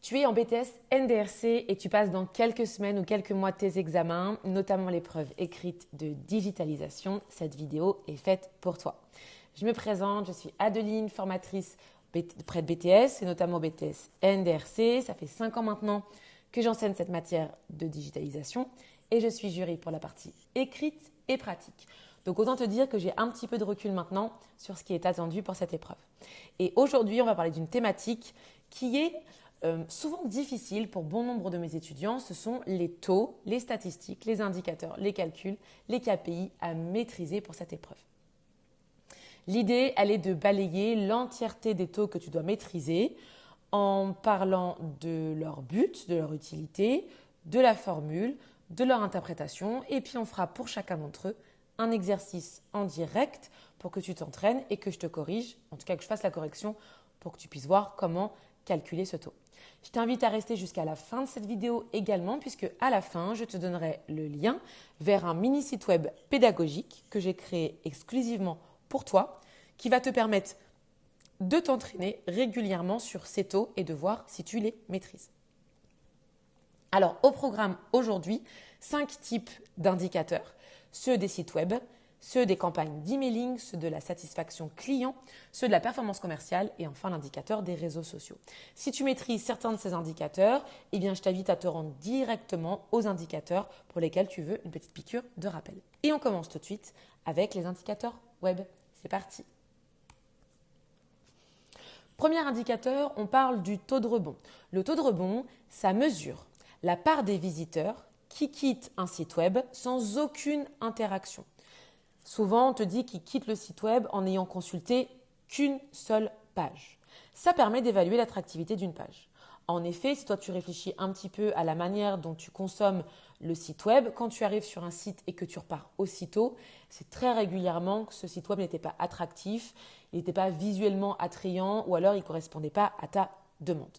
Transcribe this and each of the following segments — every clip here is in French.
Tu es en BTS NDRC et tu passes dans quelques semaines ou quelques mois tes examens, notamment l'épreuve écrite de digitalisation. Cette vidéo est faite pour toi. Je me présente, je suis Adeline, formatrice près de BTS et notamment au BTS NDRC. Ça fait 5 ans maintenant que j'enseigne cette matière de digitalisation et je suis jury pour la partie écrite et pratique. Donc autant te dire que j'ai un petit peu de recul maintenant sur ce qui est attendu pour cette épreuve. Et aujourd'hui, on va parler d'une thématique qui est souvent difficile pour bon nombre de mes étudiants. Ce sont les taux, les statistiques, les indicateurs, les calculs, les KPI à maîtriser pour cette épreuve. L'idée, elle est de balayer l'entièreté des taux que tu dois maîtriser en parlant de leur but, de leur utilité, de la formule, de leur interprétation. Et puis, on fera pour chacun d'entre eux un exercice en direct pour que tu t'entraînes et que je te corrige, en tout cas que je fasse la correction pour que tu puisses voir comment calculer ce taux. Je t'invite à rester jusqu'à la fin de cette vidéo également puisque à la fin, je te donnerai le lien vers un mini site web pédagogique que j'ai créé exclusivement pour toi qui va te permettre de t'entraîner régulièrement sur ces taux et de voir si tu les maîtrises. Alors, au programme aujourd'hui, 5 types d'indicateurs, ceux des sites web, ceux des campagnes d'emailing, ceux de la satisfaction client, ceux de la performance commerciale et enfin l'indicateur des réseaux sociaux. Si tu maîtrises certains de ces indicateurs, eh bien, je t'invite à te rendre directement aux indicateurs pour lesquels tu veux une petite piqûre de rappel. Et on commence tout de suite avec les indicateurs web. C'est parti. Premier indicateur, on parle du taux de rebond. Le taux de rebond, ça mesure la part des visiteurs qui quittent un site web sans aucune interaction. Souvent, on te dit qu'ils quittent le site web en n'ayant consulté qu'une seule page. Ça permet d'évaluer l'attractivité d'une page. En effet, si toi tu réfléchis un petit peu à la manière dont tu consommes le site web, quand tu arrives sur un site et que tu repars aussitôt, c'est très régulièrement que ce site web n'était pas attractif, il n'était pas visuellement attrayant ou alors il ne correspondait pas à ta demande.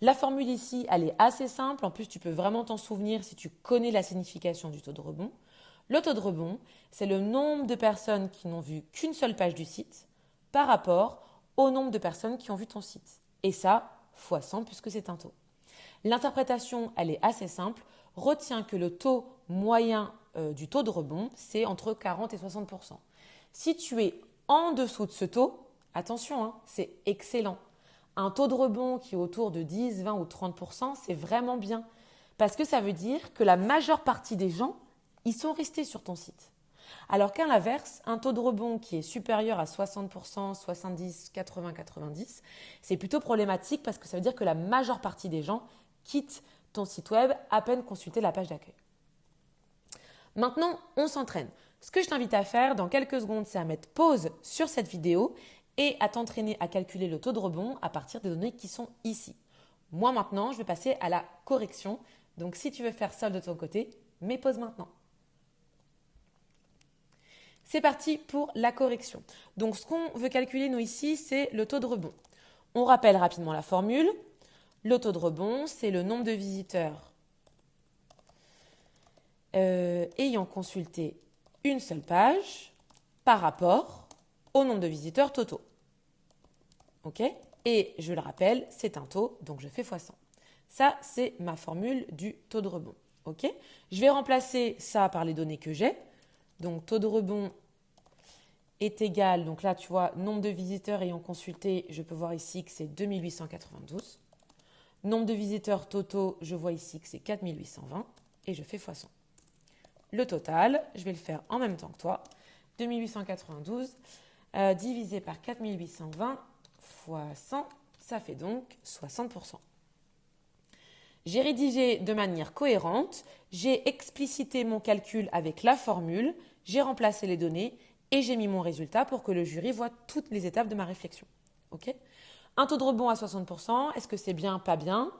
La formule ici, elle est assez simple. En plus, tu peux vraiment t'en souvenir si tu connais la signification du taux de rebond. Le taux de rebond, c'est le nombre de personnes qui n'ont vu qu'une seule page du site par rapport au nombre de personnes qui ont vu ton site. Et ça, fois 100 puisque c'est un taux. L'interprétation, elle est assez simple. Retiens que le taux moyen du taux de rebond, c'est entre 40 et 60%. Si tu es en dessous de ce taux, attention, hein, c'est excellent. Un taux de rebond qui est autour de 10, 20 ou 30%, c'est vraiment bien. Parce que ça veut dire que la majeure partie des gens, ils sont restés sur ton site. Alors qu'à l'inverse, un taux de rebond qui est supérieur à 60%, 70, 80, 90, c'est plutôt problématique parce que ça veut dire que la majeure partie des gens quittent ton site web à peine consulter la page d'accueil. Maintenant, on s'entraîne. Ce que je t'invite à faire dans quelques secondes, c'est à mettre pause sur cette vidéo et à t'entraîner à calculer le taux de rebond à partir des données qui sont ici. Moi maintenant, je vais passer à la correction. Donc si tu veux faire seul de ton côté, mets pause maintenant. C'est parti pour la correction. Donc ce qu'on veut calculer nous ici, c'est le taux de rebond. On rappelle rapidement la formule. Le taux de rebond, c'est le nombre de visiteurs ayant consulté une seule page par rapport au nombre de visiteurs totaux. Ok ? Et je le rappelle, c'est un taux, donc je fais fois 100. Ça, c'est ma formule du taux de rebond. Ok ? Je vais remplacer ça par les données que j'ai. Donc, taux de rebond est égal, donc là, tu vois, nombre de visiteurs ayant consulté, je peux voir ici que c'est 2892. Nombre de visiteurs totaux, je vois ici que c'est 4820 et je fais fois 100. Le total, je vais le faire en même temps que toi. 2892 divisé par 4820 fois 100, ça fait donc 60%. J'ai rédigé de manière cohérente, j'ai explicité mon calcul avec la formule, j'ai remplacé les données et j'ai mis mon résultat pour que le jury voit toutes les étapes de ma réflexion. Okay ? Un taux de rebond à 60%, est-ce que c'est bien, pas bien ?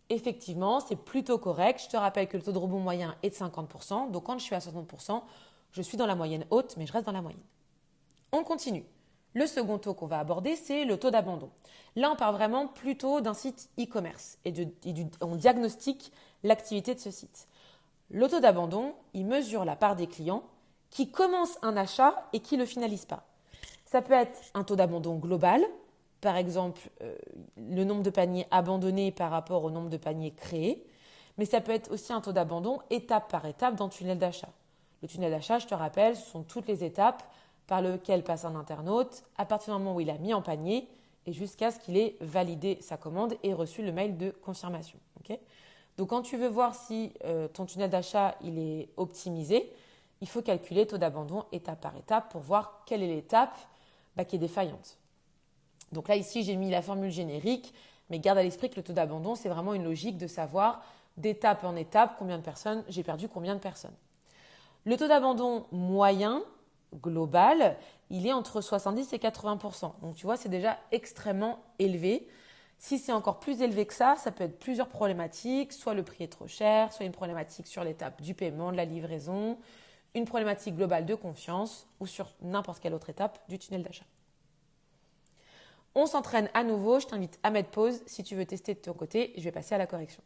Effectivement, c'est plutôt correct. Je te rappelle que le taux de rebond moyen est de 50%. Donc, quand je suis à 60%, je suis dans la moyenne haute, mais je reste dans la moyenne. On continue. Le second taux qu'on va aborder, c'est le taux d'abandon. Là, on parle vraiment plutôt d'un site e-commerce et on diagnostique l'activité de ce site. Le taux d'abandon, il mesure la part des clients qui commencent un achat et qui ne le finalisent pas. Ça peut être un taux d'abandon global, par exemple, le nombre de paniers abandonnés par rapport au nombre de paniers créés. Mais ça peut être aussi un taux d'abandon étape par étape dans le tunnel d'achat. Le tunnel d'achat, je te rappelle, ce sont toutes les étapes par lesquelles passe un internaute à partir du moment où il a mis en panier et jusqu'à ce qu'il ait validé sa commande et reçu le mail de confirmation. Okay. Donc, quand tu veux voir si ton tunnel d'achat il est optimisé, il faut calculer le taux d'abandon étape par étape pour voir quelle est l'étape qui est défaillante. Donc là, ici, j'ai mis la formule générique, mais garde à l'esprit que le taux d'abandon, c'est vraiment une logique de savoir d'étape en étape combien de personnes, j'ai perdu combien de personnes. Le taux d'abandon moyen, global, il est entre 70 et 80%. Donc tu vois, c'est déjà extrêmement élevé. Si c'est encore plus élevé que ça peut être plusieurs problématiques, soit le prix est trop cher, soit une problématique sur l'étape du paiement, de la livraison, une problématique globale de confiance ou sur n'importe quelle autre étape du tunnel d'achat. On s'entraîne à nouveau, je t'invite à mettre pause si tu veux tester de ton côté, je vais passer à la correction.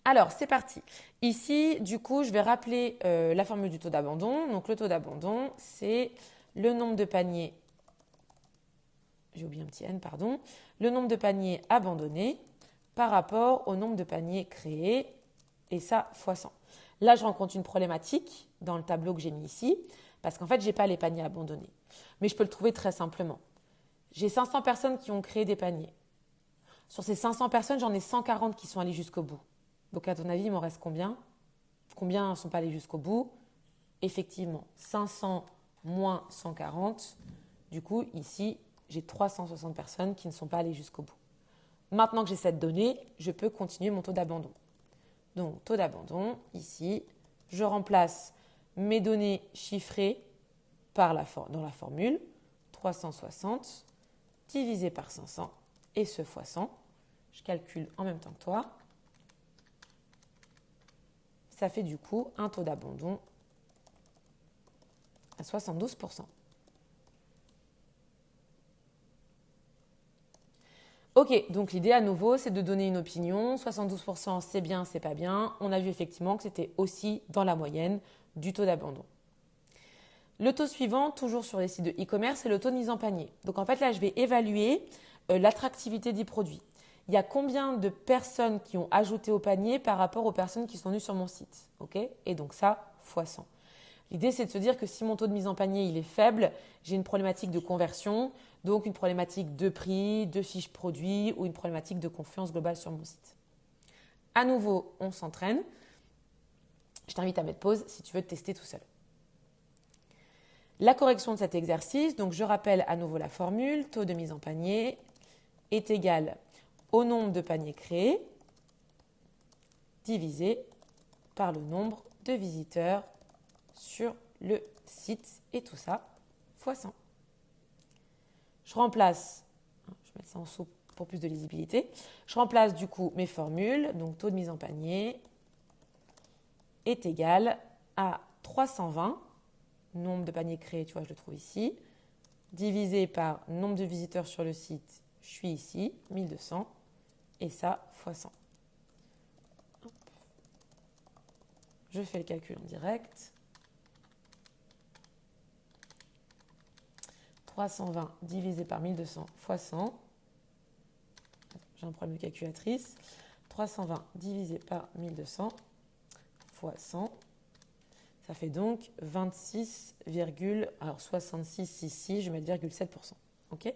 Alors, c'est parti. Ici, du coup, je vais rappeler la formule du taux d'abandon. Donc, le taux d'abandon, c'est le nombre de paniers, j'ai oublié un petit n, pardon, le nombre de paniers abandonnés par rapport au nombre de paniers créés, et ça, fois 100. Là, je rencontre une problématique dans le tableau que j'ai mis ici, parce qu'en fait, je n'ai pas les paniers abandonnés. Mais je peux le trouver très simplement. J'ai 500 personnes qui ont créé des paniers. Sur ces 500 personnes, j'en ai 140 qui sont allées jusqu'au bout. Donc, à ton avis, il m'en reste combien? Combien ne sont pas allés jusqu'au bout? Effectivement, 500 moins 140. Du coup, ici, j'ai 360 personnes qui ne sont pas allées jusqu'au bout. Maintenant que j'ai cette donnée, je peux continuer mon taux d'abandon. Donc, taux d'abandon, ici, je remplace mes données chiffrées dans la formule. 360 divisé par 500 et ce fois 100. Je calcule en même temps que toi. Ça fait du coup un taux d'abandon à 72%. Ok, donc l'idée à nouveau, c'est de donner une opinion. 72%, c'est bien, c'est pas bien. On a vu effectivement que c'était aussi dans la moyenne du taux d'abandon. Le taux suivant, toujours sur les sites de e-commerce, c'est le taux de mise en panier. Donc en fait, là, je vais évaluer l'attractivité du produit. Il y a combien de personnes qui ont ajouté au panier par rapport aux personnes qui sont venues sur mon site. Okay, et donc ça, fois 100. L'idée, c'est de se dire que si mon taux de mise en panier il est faible, j'ai une problématique de conversion, donc une problématique de prix, de fiche produit ou une problématique de confiance globale sur mon site. À nouveau, on s'entraîne. Je t'invite à mettre pause si tu veux te tester tout seul. La correction de cet exercice, donc je rappelle à nouveau la formule, taux de mise en panier est égal au nombre de paniers créés divisé par le nombre de visiteurs sur le site et tout ça fois 100. Je remplace, je vais mettre ça en dessous pour plus de lisibilité, je remplace du coup mes formules, donc taux de mise en panier est égal à 320, nombre de paniers créés, tu vois, je le trouve ici, divisé par nombre de visiteurs sur le site, je suis ici, 1200, et ça fois 100. Hop. Je fais le calcul en direct. 320 divisé par 1200 fois 100. J'ai un problème de calculatrice. 320 divisé par 1200 fois 100. Ça fait donc 26,66 ici, je vais mettre 0,7%. OK ?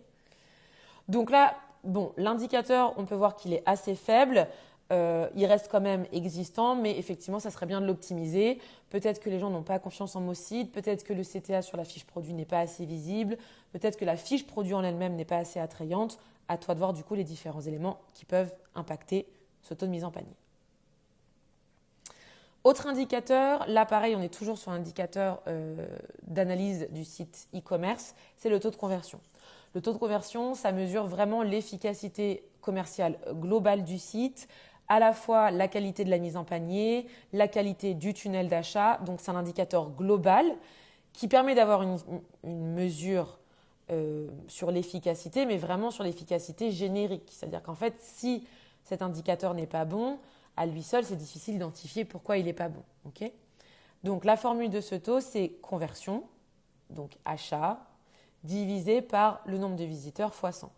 Donc là, bon, l'indicateur, on peut voir qu'il est assez faible. Il reste quand même existant, mais effectivement, ça serait bien de l'optimiser. Peut-être que les gens n'ont pas confiance en mon site, peut-être que le CTA sur la fiche produit n'est pas assez visible, peut-être que la fiche produit en elle-même n'est pas assez attrayante. À toi de voir du coup les différents éléments qui peuvent impacter ce taux de mise en panier. Autre indicateur, là pareil, on est toujours sur un indicateur d'analyse du site e-commerce, c'est le taux de conversion. Le taux de conversion, ça mesure vraiment l'efficacité commerciale globale du site, à la fois la qualité de la mise en panier, la qualité du tunnel d'achat. Donc, c'est un indicateur global qui permet d'avoir une mesure sur l'efficacité, mais vraiment sur l'efficacité générique. C'est-à-dire qu'en fait, si cet indicateur n'est pas bon, à lui seul, c'est difficile d'identifier pourquoi il n'est pas bon. Donc, la formule de ce taux, c'est conversion, donc achat, divisé par le nombre de visiteurs fois 100.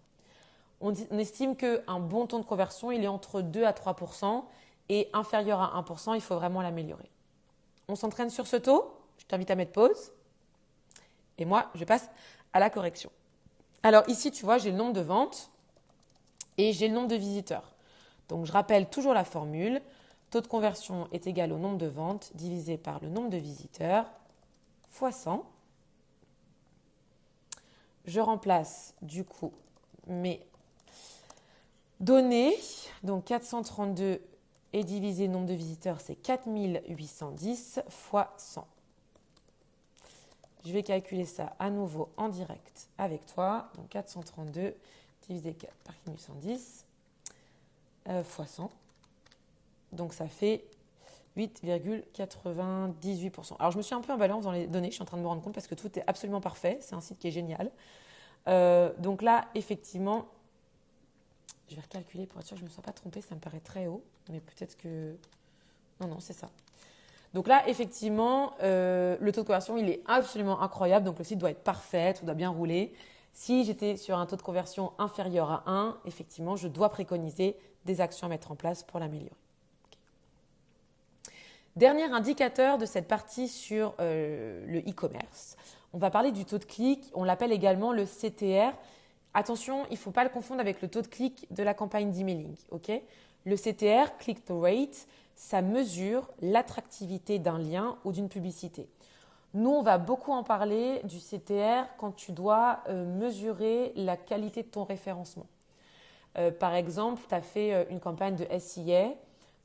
On estime qu'un bon taux de conversion, il est entre 2 à 3% et inférieur à 1%, il faut vraiment l'améliorer. On s'entraîne sur ce taux. Je t'invite à mettre pause. Et moi, je passe à la correction. Alors ici, tu vois, j'ai le nombre de ventes et j'ai le nombre de visiteurs. Donc, je rappelle toujours la formule. Taux de conversion est égal au nombre de ventes divisé par le nombre de visiteurs fois 100. Je remplace du coup mes données. Donc, 432 et divisé nombre de visiteurs, c'est 4810 fois 100. Je vais calculer ça à nouveau en direct avec toi. Donc 432 divisé par 4810 fois 100. Donc ça fait 8,98%. Alors je me suis un peu emballée dans les données, je suis en train de me rendre compte parce que tout est absolument parfait. C'est un site qui est génial. Donc là, effectivement, je vais recalculer pour être sûr que je ne me sois pas trompée. Ça me paraît très haut, mais peut-être que... Non, c'est ça. Donc là, effectivement, le taux de conversion, il est absolument incroyable. Donc le site doit être parfait, tout doit bien rouler. Si j'étais sur un taux de conversion inférieur à 1, effectivement, je dois préconiser des actions à mettre en place pour l'améliorer. Okay. Dernier indicateur de cette partie sur le e-commerce. On va parler du taux de clic. On l'appelle également le CTR. Attention, il ne faut pas le confondre avec le taux de clic de la campagne d'emailing. Okay. Le CTR, click-through rate, ça mesure l'attractivité d'un lien ou d'une publicité. Nous, on va beaucoup en parler du CTR quand tu dois mesurer la qualité de ton référencement. Par exemple, tu as fait une campagne de SIA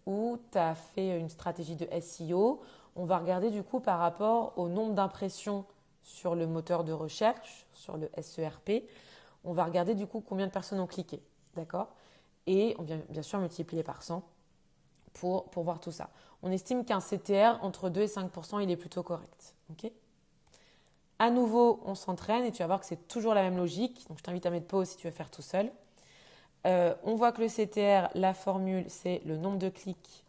ou tu as fait une stratégie de SEO. On va regarder du coup par rapport au nombre d'impressions sur le moteur de recherche, sur le SERP. On va regarder du coup combien de personnes ont cliqué. D'accord ? Et on vient bien sûr multiplier par 100 pour voir tout ça. On estime qu'un CTR entre 2 et 5%, il est plutôt correct. Okay. À nouveau, on s'entraîne et tu vas voir que c'est toujours la même logique. Donc, je t'invite à mettre pause si tu veux faire tout seul. On voit que le CTR, la formule, c'est le nombre de clics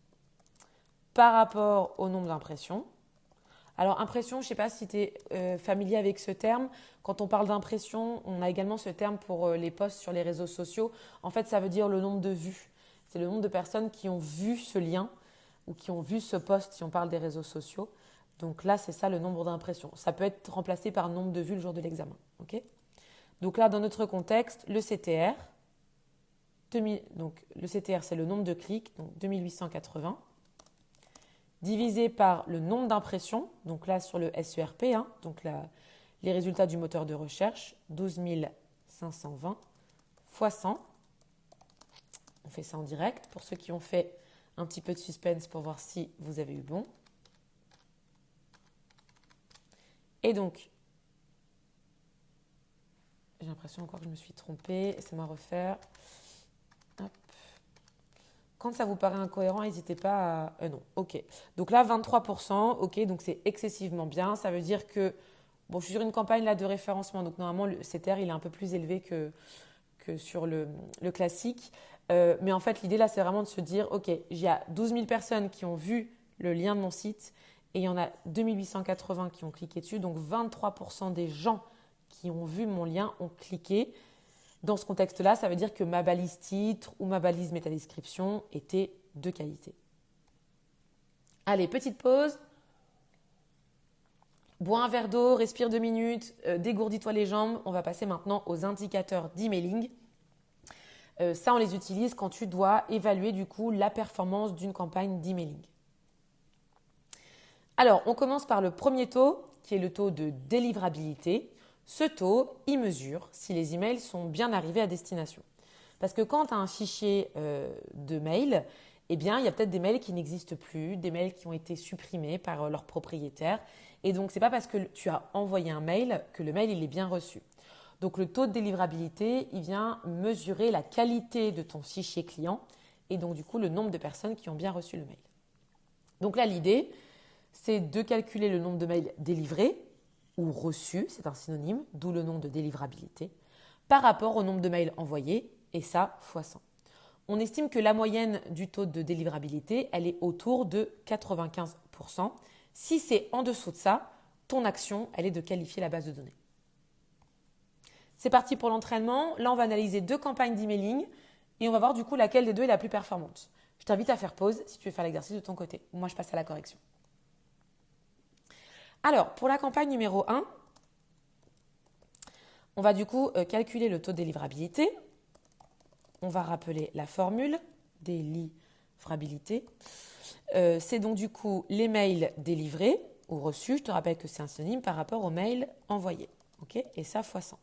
par rapport au nombre d'impressions. Alors, impression, je ne sais pas si tu es familier avec ce terme. Quand on parle d'impression, on a également ce terme pour les posts sur les réseaux sociaux. En fait, ça veut dire le nombre de vues. C'est le nombre de personnes qui ont vu ce lien ou qui ont vu ce post si on parle des réseaux sociaux. Donc là, c'est ça le nombre d'impressions. Ça peut être remplacé par nombre de vues le jour de l'examen. Okay. Donc là, dans notre contexte, le CTR, donc le CTR, c'est le nombre de clics, donc 2880, divisé par le nombre d'impressions, donc là sur le SERP, donc les résultats du moteur de recherche, 12 520 fois 100. On fait ça en direct pour ceux qui ont fait un petit peu de suspense pour voir si vous avez eu bon. Et donc, j'ai l'impression encore que je me suis trompée. Laissez-moi refaire. Hop. Quand ça vous paraît incohérent, n'hésitez pas à... non, ok. Donc là, 23%, ok, donc c'est excessivement bien. Ça veut dire que, bon, je suis sur une campagne là de référencement, donc normalement, le CTR, il est un peu plus élevé que sur le classique. Mais en fait, l'idée là, c'est vraiment de se dire, ok, il y a 12 000 personnes qui ont vu le lien de mon site et il y en a 2880 qui ont cliqué dessus. Donc, 23% des gens qui ont vu mon lien ont cliqué. Dans ce contexte-là, ça veut dire que ma balise titre ou ma balise métadescription était de qualité. Allez, petite pause. Bois un verre d'eau, respire 2 minutes, dégourdis-toi les jambes. On va passer maintenant aux indicateurs d'emailing. Ça, on les utilise quand tu dois évaluer du coup la performance d'une campagne d'emailing. Alors, on commence par le premier taux, qui est le taux de délivrabilité. Ce taux, il mesure si les emails sont bien arrivés à destination. Parce que quand tu as un fichier de mail, eh bien, il y a peut-être des mails qui n'existent plus, des mails qui ont été supprimés par leur propriétaire. Et donc, ce n'est pas parce que tu as envoyé un mail que le mail il est bien reçu. Donc, le taux de délivrabilité, il vient mesurer la qualité de ton fichier client et donc, du coup, le nombre de personnes qui ont bien reçu le mail. Donc là, l'idée, c'est de calculer le nombre de mails délivrés ou reçus, c'est un synonyme, d'où le nom de délivrabilité, par rapport au nombre de mails envoyés, et ça, fois 100. On estime que la moyenne du taux de délivrabilité, elle est autour de 95%. Si c'est en dessous de ça, ton action, elle est de qualifier la base de données. C'est parti pour l'entraînement. Là, on va analyser 2 campagnes d'emailing et on va voir du coup laquelle des deux est la plus performante. Je t'invite à faire pause si tu veux faire l'exercice de ton côté. Moi, je passe à la correction. Alors, pour la campagne numéro 1, on va du coup calculer le taux de délivrabilité. On va rappeler la formule délivrabilité. C'est donc du coup les mails délivrés ou reçus. Je te rappelle que c'est un synonyme par rapport aux mails envoyés. Okay, et ça fois 100.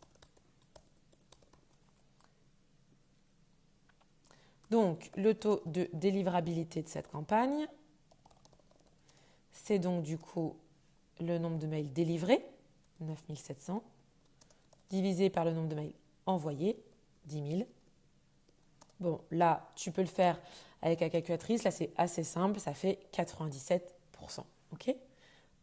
Donc, le taux de délivrabilité de cette campagne, c'est donc du coup le nombre de mails délivrés, 9700, divisé par le nombre de mails envoyés, 10 000. Bon, là, tu peux le faire avec la calculatrice. Là, c'est assez simple. Ça fait 97%. OK ?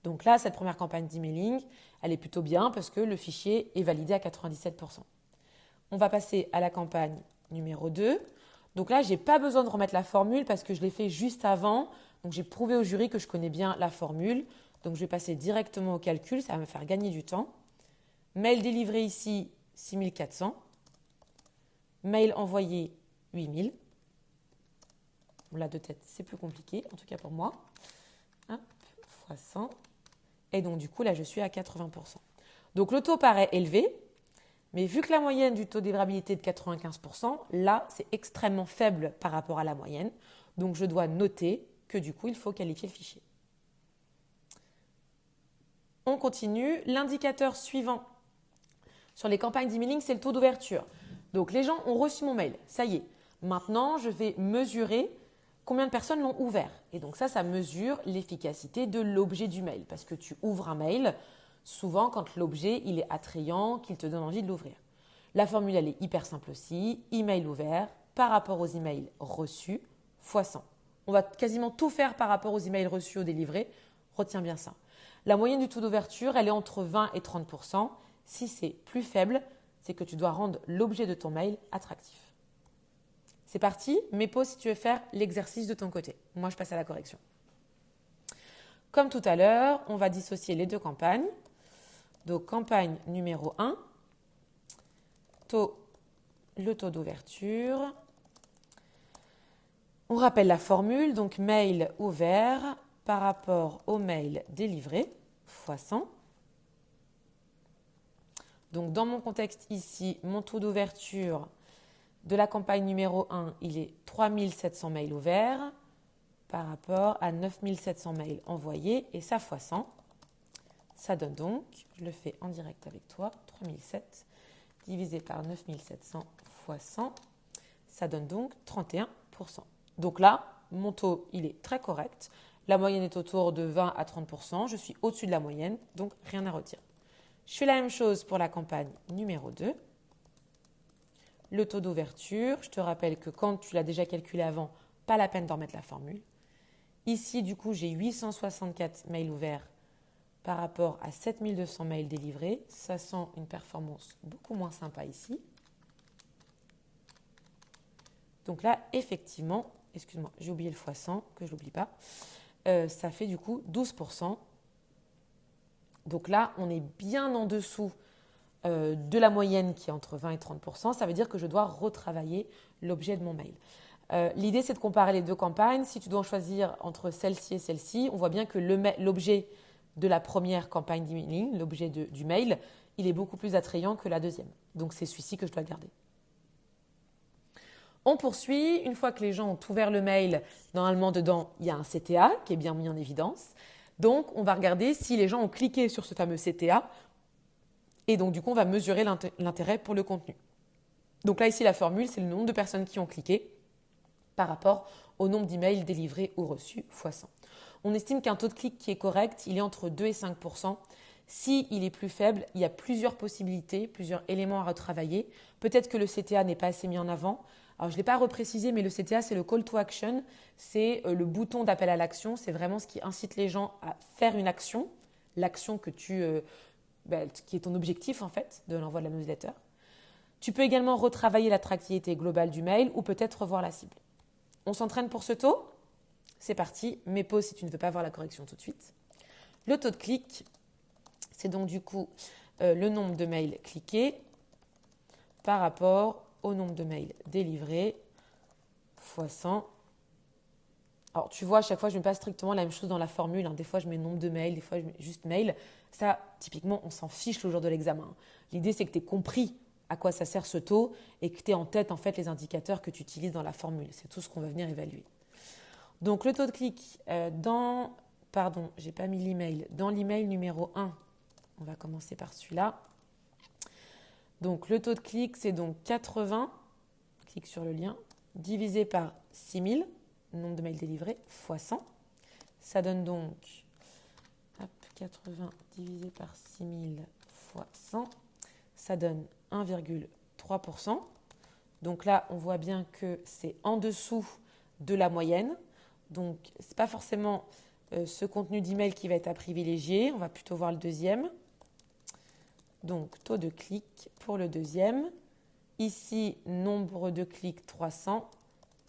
Donc là, cette première campagne d'emailing, elle est plutôt bien parce que le fichier est validé à 97%. On va passer à la campagne numéro 2. Donc là, je n'ai pas besoin de remettre la formule parce que je l'ai fait juste avant. Donc, j'ai prouvé au jury que je connais bien la formule. Donc, je vais passer directement au calcul. Ça va me faire gagner du temps. Mail délivré ici, 6400. Mail envoyé, 8000. Bon, là, de tête, c'est plus compliqué, en tout cas pour moi. Hop, fois 100. Et donc, du coup, là, je suis à 80%. Donc, le taux paraît élevé. Mais vu que la moyenne du taux de délivrabilité est de 95%, là, c'est extrêmement faible par rapport à la moyenne. Donc, je dois noter que du coup, il faut qualifier le fichier. On continue. L'indicateur suivant sur les campagnes d'emailing, c'est le taux d'ouverture. Donc, les gens ont reçu mon mail. Ça y est. Maintenant, je vais mesurer combien de personnes l'ont ouvert. Et donc, ça mesure l'efficacité de l'objet du mail. Parce que tu ouvres un mail souvent quand l'objet il est attrayant, qu'il te donne envie de l'ouvrir. La formule, elle est hyper simple aussi. Email ouvert par rapport aux emails reçus fois 100. On va quasiment tout faire par rapport aux emails reçus ou délivrés. Retiens bien ça. La moyenne du taux d'ouverture, elle est entre 20 et 30%. Si c'est plus faible, c'est que tu dois rendre l'objet de ton mail attractif. C'est parti, mets pause si tu veux faire l'exercice de ton côté. Moi, je passe à la correction. Comme tout à l'heure, on va dissocier les 2 campagnes. Donc, campagne numéro 1, le taux d'ouverture. On rappelle la formule, donc mail ouvert par rapport au mail délivré, fois 100. Donc, dans mon contexte ici, mon taux d'ouverture de la campagne numéro 1, il est 3700 mails ouverts par rapport à 9700 mails envoyés, et ça fois 100. Ça donne donc, je le fais en direct avec toi, 3007 divisé par 9700 fois 100, ça donne donc 31%. Donc là, mon taux, il est très correct. La moyenne est autour de 20 à 30%. Je suis au-dessus de la moyenne, donc rien à retirer. Je fais la même chose pour la campagne numéro 2. Le taux d'ouverture, je te rappelle que quand tu l'as déjà calculé avant, pas la peine d'en mettre la formule. Ici, du coup, j'ai 864 mails ouverts par rapport à 7200 mails délivrés. Ça sent une performance beaucoup moins sympa ici. Donc là, effectivement, excuse-moi, j'ai oublié le fois 100, que je ne l'oublie pas. Ça fait du coup 12%. Donc là, on est bien en dessous de la moyenne qui est entre 20 et 30%. Ça veut dire que je dois retravailler l'objet de mon mail. L'idée, c'est de comparer les 2 campagnes. Si tu dois en choisir entre celle-ci et celle-ci, on voit bien que l'objet de la première campagne d'emailing, l'objet du mail, il est beaucoup plus attrayant que la deuxième. Donc, c'est celui-ci que je dois garder. On poursuit. Une fois que les gens ont ouvert le mail, normalement, dedans, il y a un CTA qui est bien mis en évidence. Donc, on va regarder si les gens ont cliqué sur ce fameux CTA. Et donc, du coup, on va mesurer l'intérêt pour le contenu. Donc là, ici, la formule, c'est le nombre de personnes qui ont cliqué par rapport au nombre d'emails délivrés ou reçus fois 100. On estime qu'un taux de clic qui est correct, il est entre 2 et 5%. S'il est plus faible, il y a plusieurs possibilités, plusieurs éléments à retravailler. Peut-être que le CTA n'est pas assez mis en avant. Alors, je ne l'ai pas reprécisé, mais le CTA, c'est le call to action. C'est le bouton d'appel à l'action. C'est vraiment ce qui incite les gens à faire une action, l'action qui est ton objectif en fait de l'envoi de la newsletter. Tu peux également retravailler l'attractivité globale du mail ou peut-être revoir la cible. On s'entraîne pour ce taux ? C'est parti, mets pause si tu ne veux pas voir la correction tout de suite. Le taux de clic, c'est donc du coup le nombre de mails cliqués par rapport au nombre de mails délivrés fois 100. Alors, tu vois, à chaque fois, je ne mets pas strictement la même chose dans la formule. Des fois, je mets nombre de mails, des fois, je mets juste mail. Ça, typiquement, on s'en fiche le jour de l'examen. L'idée, c'est que tu aies compris à quoi ça sert ce taux et que tu aies en tête, en fait, les indicateurs que tu utilises dans la formule. C'est tout ce qu'on va venir évaluer. Donc, le taux de clic Pardon, j'ai pas mis l'email. Dans l'email numéro 1, on va commencer par celui-là. Donc, le taux de clic, c'est donc 80, clique sur le lien, divisé par 6000, nombre de mails délivrés, fois 100. Ça donne donc 80 divisé par 6000 fois 100. Ça donne 1,3%. Donc là, on voit bien que c'est en dessous de la moyenne. Donc, ce n'est pas forcément ce contenu d'email qui va être à privilégier. On va plutôt voir le deuxième. Donc, taux de clic pour le deuxième. Ici, nombre de clics 300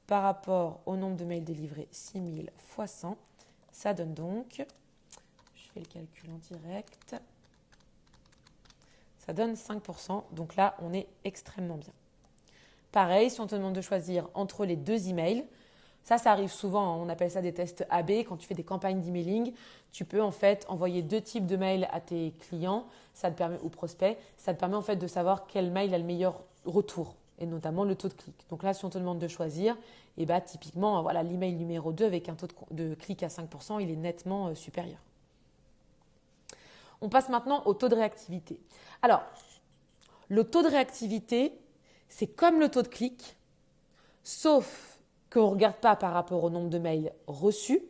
par rapport au nombre de mails délivrés 6000 fois 100. Ça donne donc, je fais le calcul en direct, ça donne 5%. Donc là, on est extrêmement bien. Pareil, si on te demande de choisir entre les deux emails, ça arrive souvent, on appelle ça des tests AB. Quand tu fais des campagnes d'emailing, tu peux en fait envoyer deux types de mails à tes clients, ça te permet, ou prospects. Ça te permet en fait de savoir quel mail a le meilleur retour, et notamment le taux de clic. Donc là, si on te demande de choisir, typiquement, voilà, l'email numéro 2 avec un taux de clic à 5%, il est nettement supérieur. On passe maintenant au taux de réactivité. Alors, le taux de réactivité, c'est comme le taux de clic, sauf qu'on ne regarde pas par rapport au nombre de mails reçus,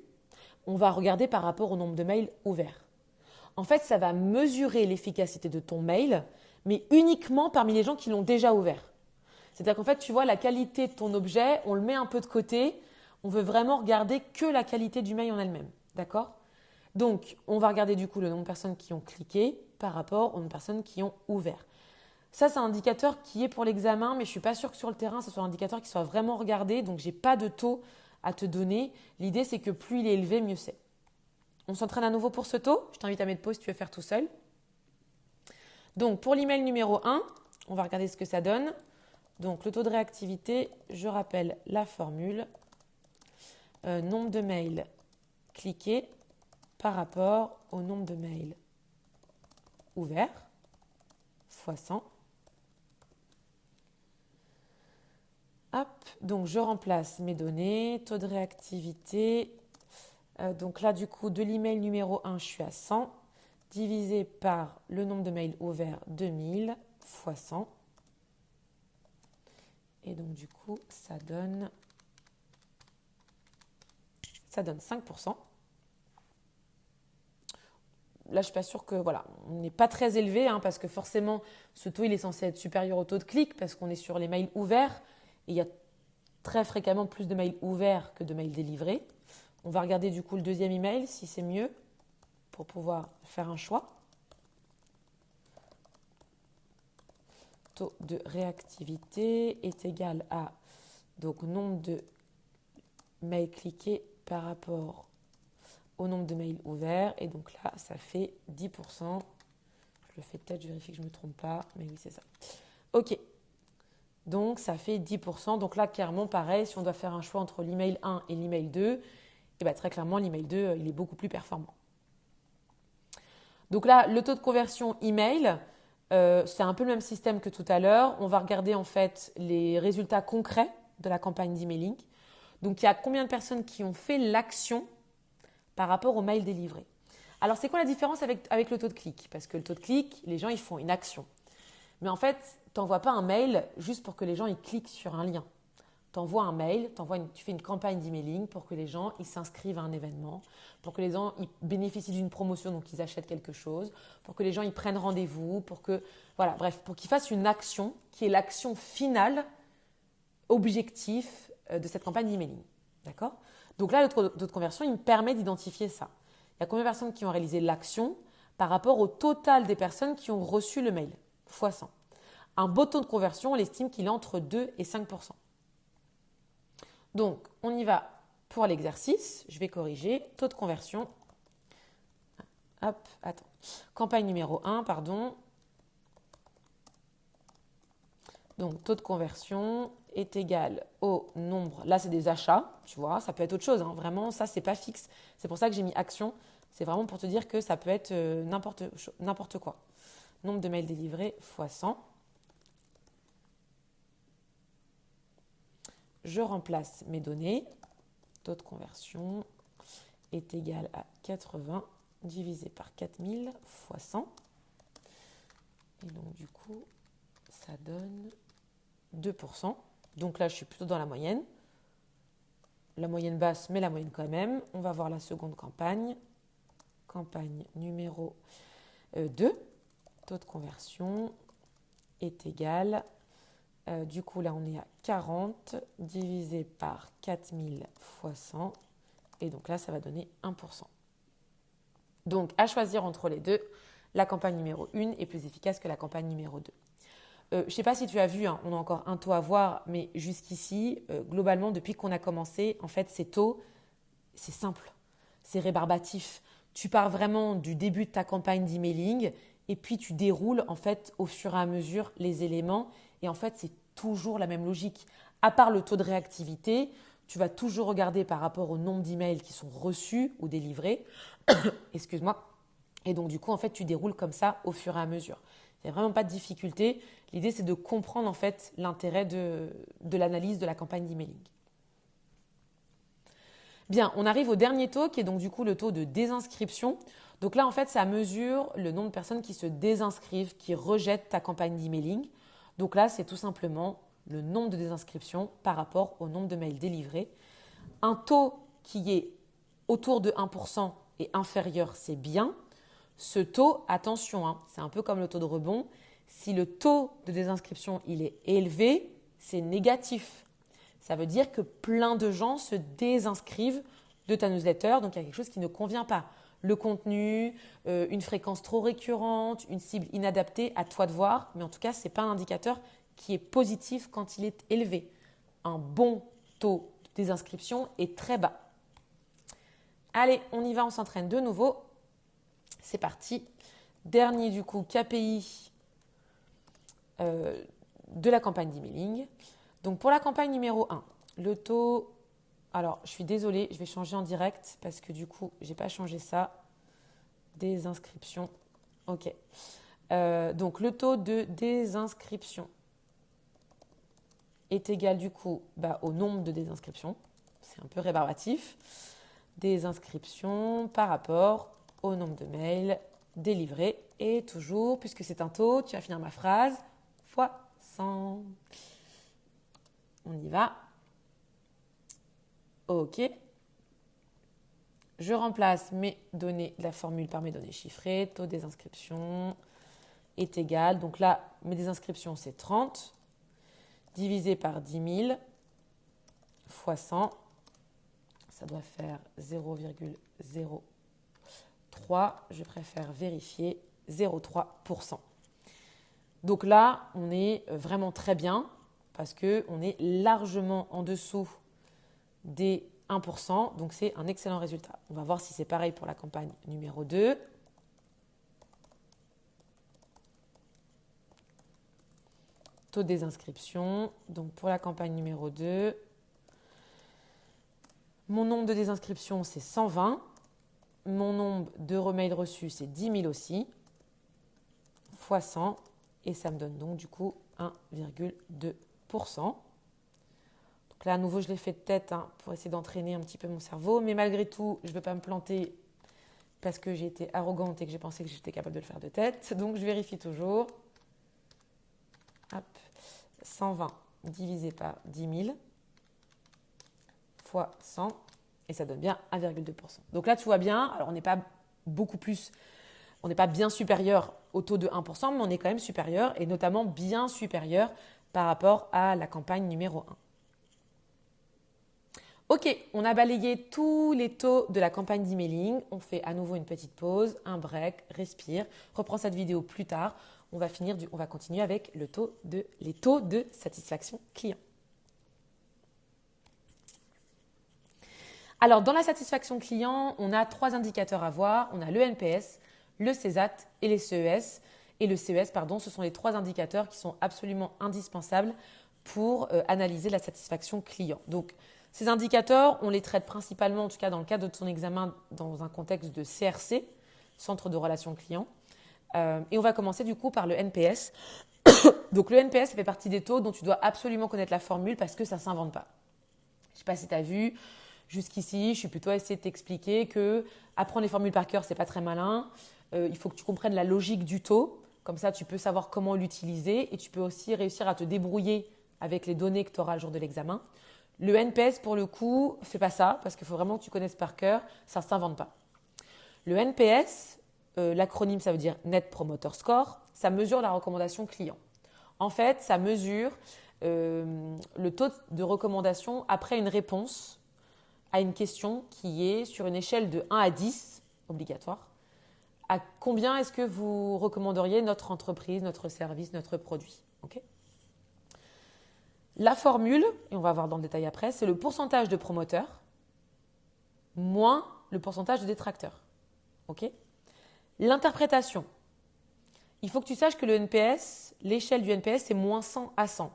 on va regarder par rapport au nombre de mails ouverts. En fait, ça va mesurer l'efficacité de ton mail, mais uniquement parmi les gens qui l'ont déjà ouvert. C'est-à-dire qu'en fait, tu vois, la qualité de ton objet, on le met un peu de côté, on veut vraiment regarder que la qualité du mail en elle-même. D'accord ? Donc, on va regarder du coup le nombre de personnes qui ont cliqué par rapport au nombre de personnes qui ont ouvert. Ça, c'est un indicateur qui est pour l'examen, mais je ne suis pas sûre que sur le terrain, ce soit un indicateur qui soit vraiment regardé. Donc, je n'ai pas de taux à te donner. L'idée, c'est que plus il est élevé, mieux c'est. On s'entraîne à nouveau pour ce taux. Je t'invite à mettre pause si tu veux faire tout seul. Donc, pour l'email numéro 1, on va regarder ce que ça donne. Donc, le taux de réactivité, je rappelle la formule. Nombre de mails cliqués par rapport au nombre de mails ouverts fois 100. Hop, donc je remplace mes données, taux de réactivité. Donc là, du coup, de l'email numéro 1, je suis à 100, divisé par le nombre de mails ouverts, 2000, fois 100. Et donc, du coup, ça donne 5%. Là, je ne suis pas sûre que, voilà, on n'est pas très élevé, parce que forcément, ce taux, il est censé être supérieur au taux de clic parce qu'on est sur les mails ouverts. Et il y a très fréquemment plus de mails ouverts que de mails délivrés. On va regarder du coup le deuxième email, si c'est mieux, pour pouvoir faire un choix. Taux de réactivité est égal à donc, nombre de mails cliqués par rapport au nombre de mails ouverts. Et donc là, ça fait 10%. Je le fais peut-être, je vérifie que je ne me trompe pas. Mais oui, c'est ça. OK. Donc, ça fait 10%. Donc là, clairement, pareil, si on doit faire un choix entre l'email 1 et l'email 2, très clairement, l'email 2, il est beaucoup plus performant. Donc là, le taux de conversion email, c'est un peu le même système que tout à l'heure. On va regarder en fait les résultats concrets de la campagne d'emailing. Donc, il y a combien de personnes qui ont fait l'action par rapport au mail délivré. Alors, c'est quoi la différence avec le taux de clic ? Parce que le taux de clic, les gens, ils font une action. Mais en fait, tu n'envoies pas un mail juste pour que les gens ils cliquent sur un lien. Tu envoies un mail, tu fais une campagne d'emailing pour que les gens ils s'inscrivent à un événement, pour que les gens ils bénéficient d'une promotion, donc ils achètent quelque chose, pour que les gens ils prennent rendez-vous, pour qu'ils fassent une action qui est l'action finale, objectif de cette campagne d'emailing. D'accord ? Donc là, le taux de conversion, il me permet d'identifier ça. Il y a combien de personnes qui ont réalisé l'action par rapport au total des personnes qui ont reçu le mail, fois 100. Un beau taux de conversion, on estime qu'il est entre 2 et 5%. Donc, on y va pour l'exercice. Je vais corriger. Taux de conversion. Hop, attends. Campagne numéro 1, pardon. Donc, taux de conversion est égal au nombre. Là, c'est des achats, tu vois. Ça peut être autre chose. Hein. Vraiment, ça, c'est pas fixe. C'est pour ça que j'ai mis action. C'est vraiment pour te dire que ça peut être n'importe quoi. Nombre de mails délivrés fois 100. Je remplace mes données. Taux de conversion est égal à 80 divisé par 4000 fois 100. Et donc, du coup, ça donne 2%. Donc là, je suis plutôt dans la moyenne. La moyenne basse, mais la moyenne quand même. On va voir la seconde campagne. Campagne numéro 2. Taux de conversion est égal. Du coup, là, on est à 40 divisé par 4000 fois 100. Et donc là, ça va donner 1%. Donc, à choisir entre les deux, la campagne numéro 1 est plus efficace que la campagne numéro 2. Je ne sais pas si tu as vu, hein, on a encore un taux à voir, mais jusqu'ici, globalement, depuis qu'on a commencé, en fait, ces taux, c'est simple, c'est rébarbatif. Tu pars vraiment du début de ta campagne d'emailing et puis tu déroules en fait au fur et à mesure les éléments et en fait, c'est toujours la même logique. À part le taux de réactivité, tu vas toujours regarder par rapport au nombre d'emails qui sont reçus ou délivrés. Excuse-moi. Et donc, du coup, en fait, tu déroules comme ça au fur et à mesure. Il n'y a vraiment pas de difficulté. L'idée, c'est de comprendre en fait l'intérêt de l'analyse de la campagne d'emailing. Bien, on arrive au dernier taux qui est donc du coup le taux de désinscription. Donc là, en fait, ça mesure le nombre de personnes qui se désinscrivent, qui rejettent ta campagne d'emailing. Donc là, c'est tout simplement le nombre de désinscriptions par rapport au nombre de mails délivrés. Un taux qui est autour de 1% et inférieur, c'est bien. Ce taux, attention, hein, c'est un peu comme le taux de rebond. Si le taux de désinscription il est élevé, c'est négatif. Ça veut dire que plein de gens se désinscrivent de ta newsletter, donc il y a quelque chose qui ne convient pas. Le contenu, une fréquence trop récurrente, une cible inadaptée, à toi de voir, mais en tout cas, ce n'est pas un indicateur qui est positif quand il est élevé. Un bon taux de désinscription est très bas. Allez, on y va, on s'entraîne de nouveau. C'est parti. Dernier du coup, KPI de la campagne d'emailing. Donc pour la campagne numéro 1, le taux, alors je suis désolée, je vais changer en direct parce que du coup, je n'ai pas changé ça. Des inscriptions. Ok. Donc le taux de désinscription est égal du coup au nombre de désinscriptions. C'est un peu rébarbatif. Désinscriptions par rapport au nombre de mails délivrés. Et toujours, puisque c'est un taux, tu vas finir ma phrase, fois 100. On y va. Ok. Je remplace mes données de la formule par mes données chiffrées. Taux des inscriptions est égal. Donc là, mes désinscriptions, c'est 30 divisé par 10 000 fois 100. Ça doit faire 0,03. Je préfère vérifier 0,3%. Donc là, on est vraiment très bien parce qu'on est largement en dessous des 1%. Donc, c'est un excellent résultat. On va voir si c'est pareil pour la campagne numéro 2. Taux des inscriptions. Donc, pour la campagne numéro 2, mon nombre de désinscriptions, c'est 120. Mon nombre de remails reçus, c'est 10 000 aussi, fois 100. Et ça me donne donc du coup 1,2%. Donc là, à nouveau, je l'ai fait de tête pour essayer d'entraîner un petit peu mon cerveau. Mais malgré tout, je ne veux pas me planter parce que j'ai été arrogante et que j'ai pensé que j'étais capable de le faire de tête. Donc, je vérifie toujours. Hop. 120 divisé par 10 000 fois 100. Et ça donne bien 1,2%. Donc là, tu vois bien, alors on n'est pas beaucoup plus, on n'est pas bien supérieur au taux de 1%, mais on est quand même supérieur et notamment bien supérieur par rapport à la campagne numéro 1. Ok, on a balayé tous les taux de la campagne d'emailing. On fait à nouveau une petite pause, un break, respire, reprends cette vidéo plus tard. On va continuer avec les taux de satisfaction client. Alors, dans la satisfaction client, on a 3 indicateurs à voir. On a le NPS, le CSAT et les CES. et le CES, pardon. Ce sont les 3 indicateurs qui sont absolument indispensables pour analyser la satisfaction client. Donc, ces indicateurs, on les traite principalement, en tout cas dans le cadre de ton examen, dans un contexte de CRC, Centre de Relations Clients. Et on va commencer du coup par le NPS. Donc le NPS, ça fait partie des taux dont tu dois absolument connaître la formule parce que ça ne s'invente pas. Je ne sais pas si tu as vu, jusqu'ici, je suis plutôt essayé de t'expliquer que apprendre les formules par cœur, ce n'est pas très malin. Il faut que tu comprennes la logique du taux. Comme ça, tu peux savoir comment l'utiliser et tu peux aussi réussir à te débrouiller avec les données que tu auras le jour de l'examen. Le NPS, pour le coup, ne fait pas ça parce qu'il faut vraiment que tu connaisses par cœur. Ça ne s'invente pas. Le NPS, l'acronyme, ça veut dire Net Promoter Score, ça mesure la recommandation client. En fait, ça mesure le taux de recommandation après une réponse à une question qui est sur une échelle de 1 à 10, obligatoire. À combien est-ce que vous recommanderiez notre entreprise, notre service, notre produit? Okay. La formule, et on va voir dans le détail après, c'est le pourcentage de promoteurs moins le pourcentage de détracteurs. Okay. L'interprétation. Il faut que tu saches que le NPS, l'échelle du NPS, c'est moins 100 à 100.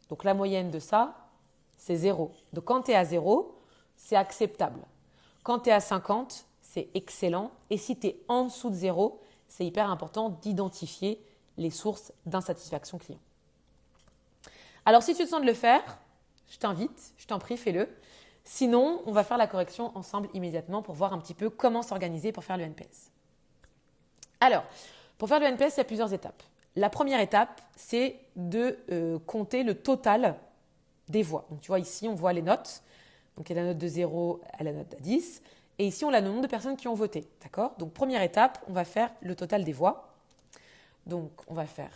Donc la moyenne de ça, c'est 0. Donc quand tu es à 0, c'est acceptable. Quand tu es à 50, c'est excellent. Et si tu es en dessous de 0, c'est hyper important d'identifier les sources d'insatisfaction client. Alors si tu te sens de le faire, je t'invite, je t'en prie, fais-le. Sinon, on va faire la correction ensemble immédiatement pour voir un petit peu comment s'organiser pour faire le NPS. Alors, pour faire le NPS, il y a plusieurs étapes. La première étape, c'est de compter le total des voix. Donc, tu vois, ici, on voit les notes. Donc, il y a la note de 0 à la note de 10. Et ici, on a le nombre de personnes qui ont voté. D'accord? Donc, première étape, on va faire le total des voix. Donc, on va faire,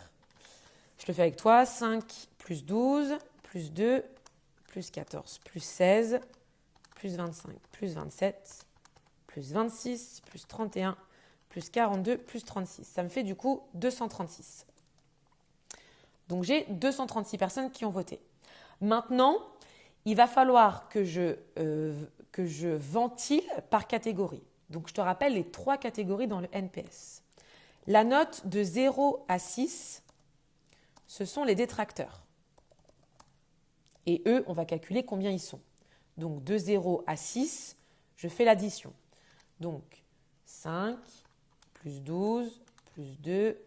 je le fais avec toi, 5 plus 12, plus 2, plus 14, plus 16, plus 25, plus 27, plus 26, plus 31, plus 42, plus 36. Ça me fait du coup 236. Donc j'ai 236 personnes qui ont voté. Maintenant, il va falloir que je ventile par catégorie. Donc je te rappelle les 3 catégories dans le NPS. La note de 0 à 6, ce sont les détracteurs. Et eux, on va calculer combien ils sont. Donc de 0 à 6, je fais l'addition. Donc 5, plus 12, plus 2,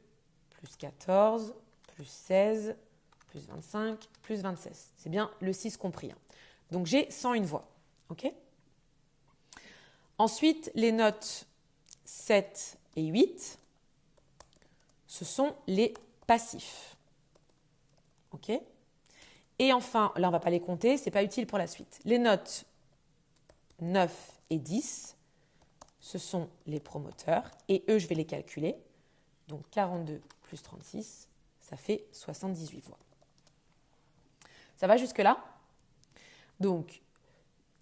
plus 14, plus 16, plus 25, plus 26. C'est bien le 6 compris. Donc j'ai 101 voix. Okay. Ensuite, les notes 7 et 8, ce sont les passifs. OK. Et enfin, là on ne va pas les compter, ce n'est pas utile pour la suite. Les notes 9 et 10, ce sont les promoteurs et eux, je vais les calculer. Donc 42 plus 36, ça fait 78 voix. Ça va jusque-là? Donc,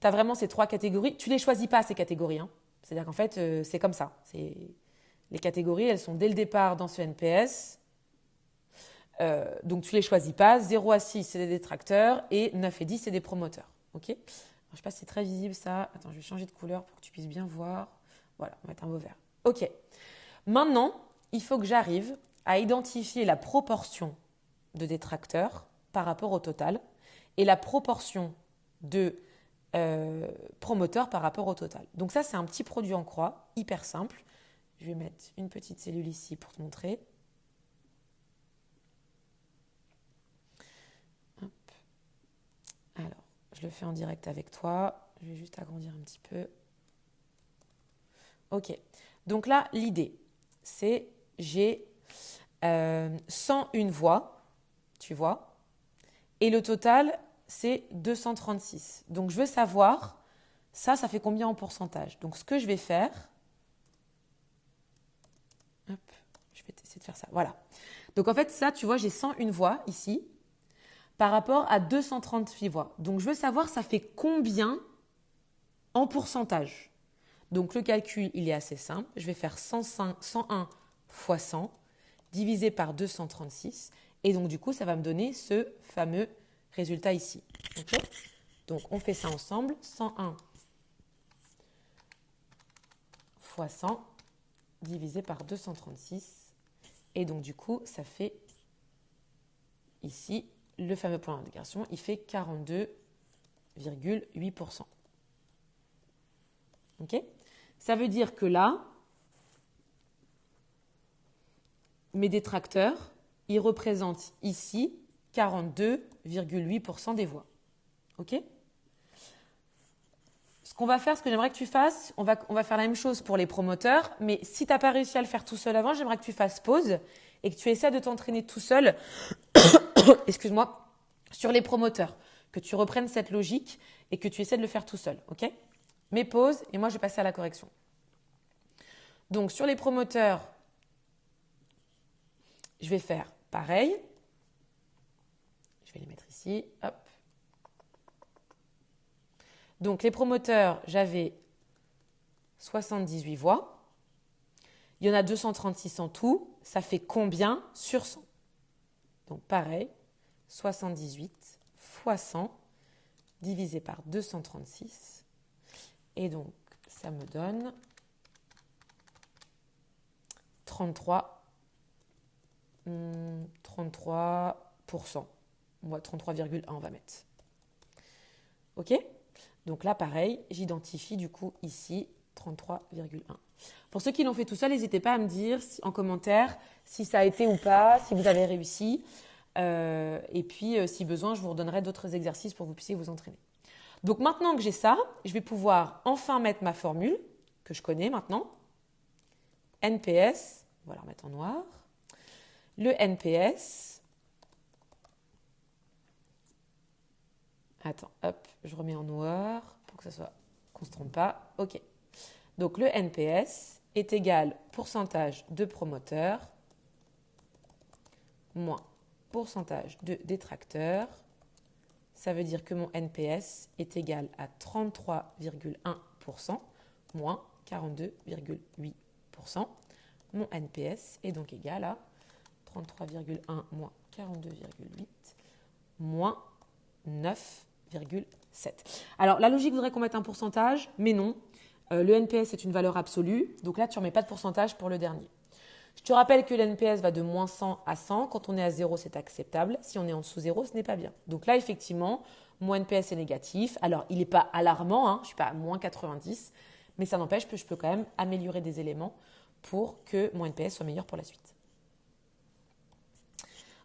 tu as vraiment ces 3 catégories. Tu ne les choisis pas, ces catégories. C'est-à-dire qu'en fait, c'est comme ça. Les catégories, elles sont dès le départ dans ce NPS. Donc, tu ne les choisis pas. 0 à 6, c'est des détracteurs et 9 et 10, c'est des promoteurs. Okay. Alors, je ne sais pas si c'est très visible ça. Attends, je vais changer de couleur pour que tu puisses bien voir. Voilà, on va mettre un beau vert. OK. Maintenant, il faut que j'arrive à identifier la proportion de détracteurs par rapport au total et la proportion de promoteurs par rapport au total. Donc ça, c'est un petit produit en croix, hyper simple. Je vais mettre une petite cellule ici pour te montrer. Hop. Alors, je le fais en direct avec toi. Je vais juste agrandir un petit peu. Ok. Donc là, l'idée, c'est j'ai 101 voix, tu vois, et le total, c'est 236. Donc, je veux savoir, ça fait combien en pourcentage? Donc, ce que je vais faire, hop, je vais essayer de faire ça, voilà. Donc, en fait, ça, tu vois, j'ai 101 voix ici par rapport à 238 voix. Donc, je veux savoir, ça fait combien en pourcentage? Donc, le calcul, il est assez simple. Je vais faire 101 fois 100 divisé par 236. Et donc, du coup, ça va me donner ce fameux résultat ici. Okay. Donc, on fait ça ensemble. 101 fois 100 divisé par 236. Et donc, du coup, ça fait ici, le fameux point d'intégration, il fait 42,8%. OK ? Ça veut dire que là, mes détracteurs, ils représentent ici 42,8% des voix. OK ? Ce qu'on va faire, ce que j'aimerais que tu fasses, on va faire la même chose pour les promoteurs, mais si tu n'as pas réussi à le faire tout seul avant, j'aimerais que tu fasses pause et que tu essaies de t'entraîner tout seul, excuse-moi, sur les promoteurs, que tu reprennes cette logique et que tu essaies de le faire tout seul. OK ? Mets pause et moi, je vais passer à la correction. Donc, sur les promoteurs, je vais faire pareil. Je vais les mettre ici. Hop. Donc, les promoteurs, j'avais 78 voix. Il y en a 236 en tout. Ça fait combien sur 100 ? Donc, pareil, 78 fois 100 divisé par 236. Et donc, ça me donne 33%. Ouais, 33,1 on va mettre. OK ? Donc là, pareil, j'identifie du coup ici 33,1. Pour ceux qui l'ont fait tout seul, n'hésitez pas à me dire en commentaire si ça a été ou pas, si vous avez réussi. Et puis, si besoin, je vous redonnerai d'autres exercices pour que vous puissiez vous entraîner. Donc maintenant que j'ai ça, je vais pouvoir enfin mettre ma formule que je connais maintenant. NPS, on va la remettre en noir. Le NPS, attends, hop, je remets en noir pour que qu'on ne se trompe pas. OK. Donc le NPS est égal pourcentage de promoteurs moins pourcentage de détracteurs. Ça veut dire que mon NPS est égal à 33,1% moins 42,8%. Mon NPS est donc égal à 33,1 moins 42,8 moins 9,7. Alors, la logique voudrait qu'on mette un pourcentage, mais non. Le NPS est une valeur absolue. Donc là, tu ne remets pas de pourcentage pour le dernier. Je te rappelle que le NPS va de moins 100 à 100. Quand on est à 0, c'est acceptable. Si on est en dessous 0, ce n'est pas bien. Donc là, effectivement, mon NPS est négatif. Alors, il n'est pas alarmant. Je ne suis pas à moins 90. Mais ça n'empêche que je peux quand même améliorer des éléments pour que mon NPS soit meilleur pour la suite.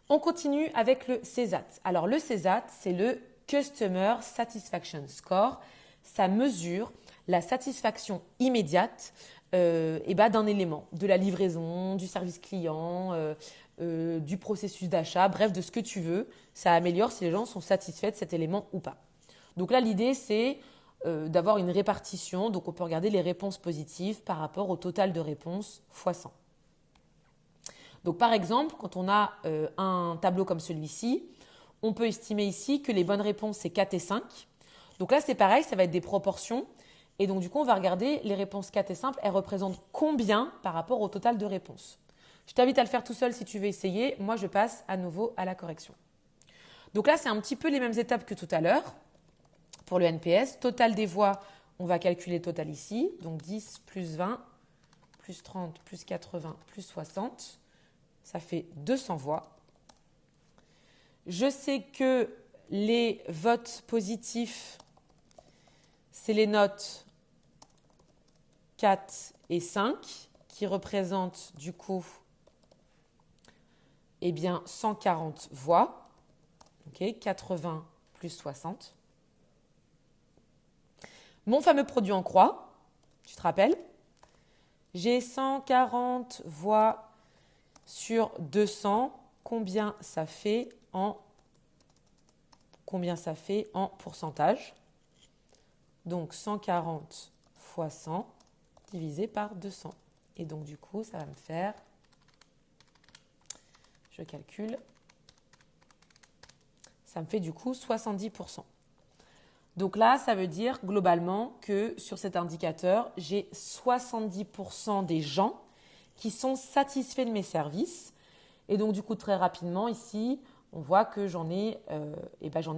On continue avec le CSAT. Alors, le CSAT, c'est le Customer Satisfaction Score. Ça mesure la satisfaction immédiate d'un élément, de la livraison, du service client, du processus d'achat, bref, de ce que tu veux. Ça améliore si les gens sont satisfaits de cet élément ou pas. Donc là, l'idée, c'est d'avoir une répartition. Donc, on peut regarder les réponses positives par rapport au total de réponses fois 100. Donc, par exemple, quand on a un tableau comme celui-ci, on peut estimer ici que les bonnes réponses, c'est 4 et 5. Donc là, c'est pareil, ça va être des proportions. Et donc, du coup, on va regarder les réponses 4 et 5. Elles représentent combien par rapport au total de réponses. Je t'invite à le faire tout seul si tu veux essayer. Moi, je passe à nouveau à la correction. Donc là, c'est un petit peu les mêmes étapes que tout à l'heure. Pour le NPS, total des voix, on va calculer le total ici. Donc 10 plus 20, plus 30, plus 80, plus 60. Ça fait 200 voix. Je sais que les votes positifs, c'est les notes 4 et 5 qui représentent du coup 140 voix. Okay, 80 plus 60. Mon fameux produit en croix, tu te rappelles ? J'ai 140 voix sur 200, combien ça fait en pourcentage ? Donc 140 fois 100 divisé par 200. Et donc du coup, ça va me faire, je calcule, ça me fait du coup 70%. Donc là, ça veut dire globalement que sur cet indicateur, j'ai 70% des gens qui sont satisfaits de mes services. Et donc, du coup, très rapidement, ici, on voit que j'en ai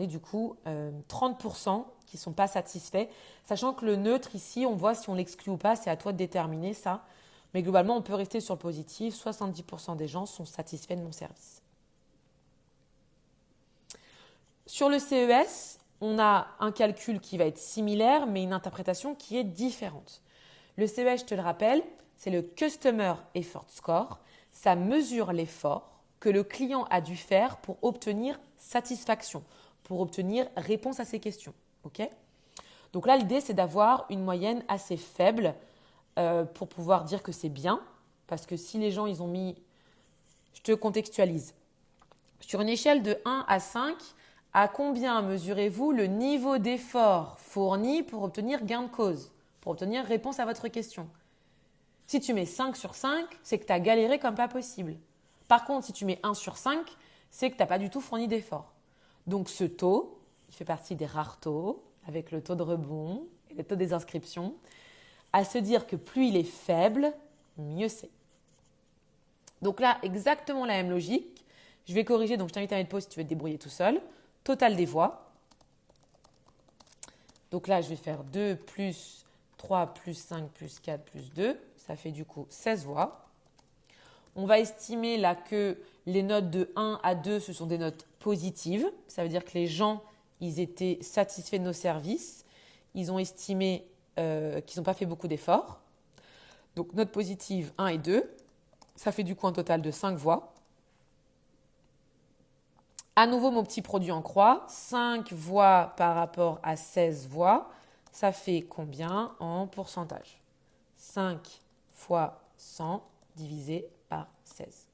du coup 30% qui ne sont pas satisfaits. Sachant que le neutre, ici, on voit si on l'exclut ou pas, c'est à toi de déterminer ça. Mais globalement, on peut rester sur le positif. 70% des gens sont satisfaits de mon service. Sur le CES, on a un calcul qui va être similaire, mais une interprétation qui est différente. Le CES, je te le rappelle, c'est le Customer Effort Score. Ça mesure l'effort que le client a dû faire pour obtenir satisfaction, pour obtenir réponse à ses questions. Okay ? Donc là, l'idée, c'est d'avoir une moyenne assez faible pour pouvoir dire que c'est bien. Parce que si les gens, ils ont mis… Je te contextualise. Sur une échelle de 1 à 5, à combien mesurez-vous le niveau d'effort fourni pour obtenir gain de cause, pour obtenir réponse à votre question? Si tu mets 5 sur 5, c'est que tu as galéré comme pas possible. Par contre, si tu mets 1 sur 5, c'est que tu n'as pas du tout fourni d'effort. Donc ce taux, il fait partie des rares taux, avec le taux de rebond et le taux des inscriptions, à se dire que plus il est faible, mieux c'est. Donc là, exactement la même logique. Je vais corriger, donc je t'invite à mettre pause si tu veux te débrouiller tout seul. Total des voix. Donc là, je vais faire 2 plus 3 plus 5 plus 4 plus 2. Ça fait du coup 16 voix. On va estimer là que les notes de 1 à 2, ce sont des notes positives. Ça veut dire que les gens, ils étaient satisfaits de nos services. Ils ont estimé qu'ils n'ont pas fait beaucoup d'efforts. Donc notes positives 1 et 2. Ça fait du coup un total de 5 voix. À nouveau, mon petit produit en croix. 5 voix par rapport à 16 voix. Ça fait combien en pourcentage? 5 fois 100 divisé par 16.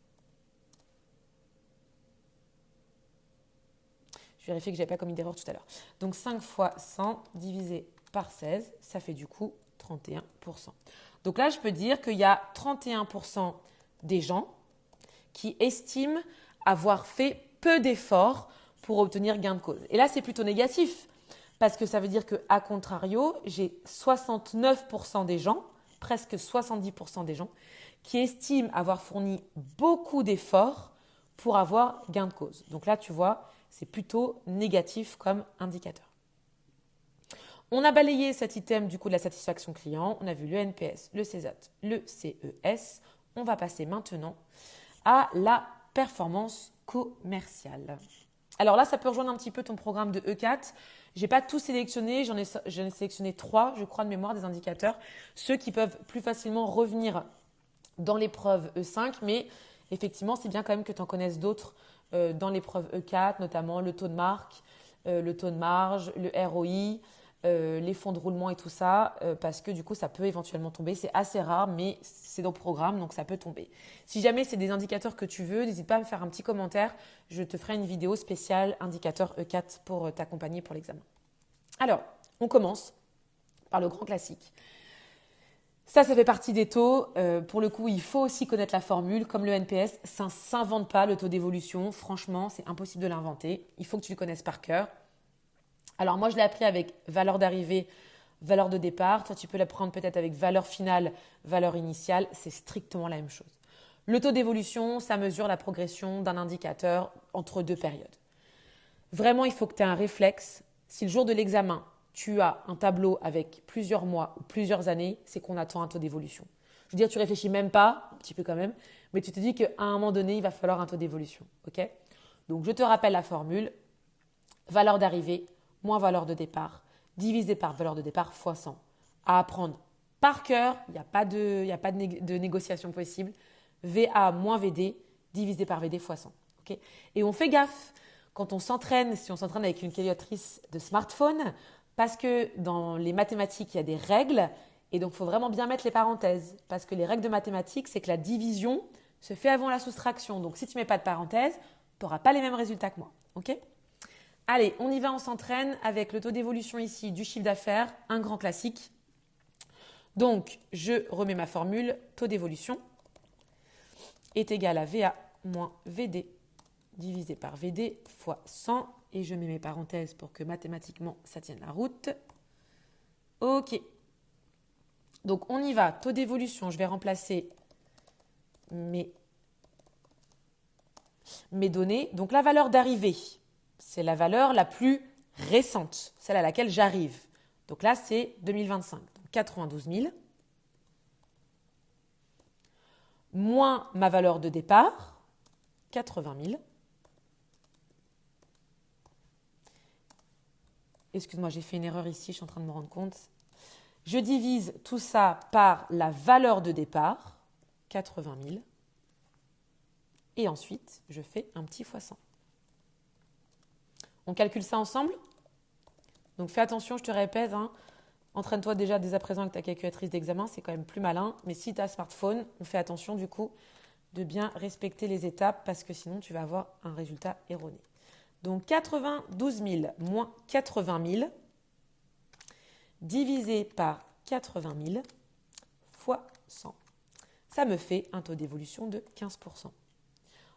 Je vérifie que je n'avais pas commis d'erreur tout à l'heure. Donc 5 fois 100 divisé par 16, ça fait du coup 31%. Donc là, je peux dire qu'il y a 31% des gens qui estiment avoir fait peu d'efforts pour obtenir gain de cause. Et là, c'est plutôt négatif parce que ça veut dire qu'à contrario, j'ai 69% des gens, presque 70% des gens, qui estiment avoir fourni beaucoup d'efforts pour avoir gain de cause. Donc là, tu vois, c'est plutôt négatif comme indicateur. On a balayé cet item du coup de la satisfaction client. On a vu le NPS, le CSAT, le CES. On va passer maintenant à la performance commerciale. Alors là, ça peut rejoindre un petit peu ton programme de E4. Je n'ai pas tout sélectionné, j'en ai sélectionné 3, je crois, de mémoire des indicateurs. Ceux qui peuvent plus facilement revenir dans l'épreuve E5, mais effectivement, c'est bien quand même que tu en connaisses d'autres dans l'épreuve E4, notamment le taux de marque, le taux de marge, le ROI, les fonds de roulement et tout ça, parce que du coup, ça peut éventuellement tomber. C'est assez rare, mais c'est dans le programme, donc ça peut tomber. Si jamais c'est des indicateurs que tu veux, n'hésite pas à me faire un petit commentaire. Je te ferai une vidéo spéciale indicateur E4 pour t'accompagner pour l'examen. Alors, on commence par le grand classique. Ça fait partie des taux. Pour le coup, il faut aussi connaître la formule. Comme le NPS, ça ne s'invente pas, le taux d'évolution. Franchement, c'est impossible de l'inventer. Il faut que tu le connaisses par cœur. Alors moi, je l'ai appris avec valeur d'arrivée, valeur de départ. Toi, tu peux l'apprendre peut-être avec valeur finale, valeur initiale. C'est strictement la même chose. Le taux d'évolution, ça mesure la progression d'un indicateur entre deux périodes. Vraiment, il faut que tu aies un réflexe. Si le jour de l'examen, tu as un tableau avec plusieurs mois ou plusieurs années, c'est qu'on attend un taux d'évolution. Je veux dire, tu réfléchis même pas, un petit peu quand même, mais tu te dis qu'à un moment donné, il va falloir un taux d'évolution. Okay ? Donc, je te rappelle la formule. Valeur d'arrivée moins valeur de départ, divisé par valeur de départ fois 100. À apprendre par cœur, il n'y a pas de négociation possible. VA moins VD, divisé par VD fois 100. Okay ? Et on fait gaffe quand on s'entraîne, si on s'entraîne avec une calculatrice de smartphone, parce que dans les mathématiques, il y a des règles, et donc il faut vraiment bien mettre les parenthèses. Parce que les règles de mathématiques, c'est que la division se fait avant la soustraction. Donc si tu ne mets pas de parenthèses, tu n'auras pas les mêmes résultats que moi. Okay ? Allez, on y va, on s'entraîne avec le taux d'évolution ici du chiffre d'affaires, un grand classique. Donc, je remets ma formule, taux d'évolution est égal à VA moins VD divisé par VD fois 100. Et je mets mes parenthèses pour que mathématiquement, ça tienne la route. Ok. Donc, on y va. Taux d'évolution, je vais remplacer mes données. Donc, la valeur d'arrivée, c'est la valeur la plus récente, celle à laquelle j'arrive. Donc là, c'est 2025. Donc 92 000 moins ma valeur de départ, 80 000. Excuse-moi, j'ai fait une erreur ici, je suis en train de me rendre compte. Je divise tout ça par la valeur de départ, 80 000. Et ensuite, je fais un petit fois 100. On calcule ça ensemble? Donc fais attention, je te répète, hein, entraîne-toi déjà dès à présent avec ta calculatrice d'examen, c'est quand même plus malin. Mais si tu as smartphone, on fait attention du coup de bien respecter les étapes parce que sinon tu vas avoir un résultat erroné. Donc 92 000 moins 80 000 divisé par 80 000 fois 100. Ça me fait un taux d'évolution de 15%.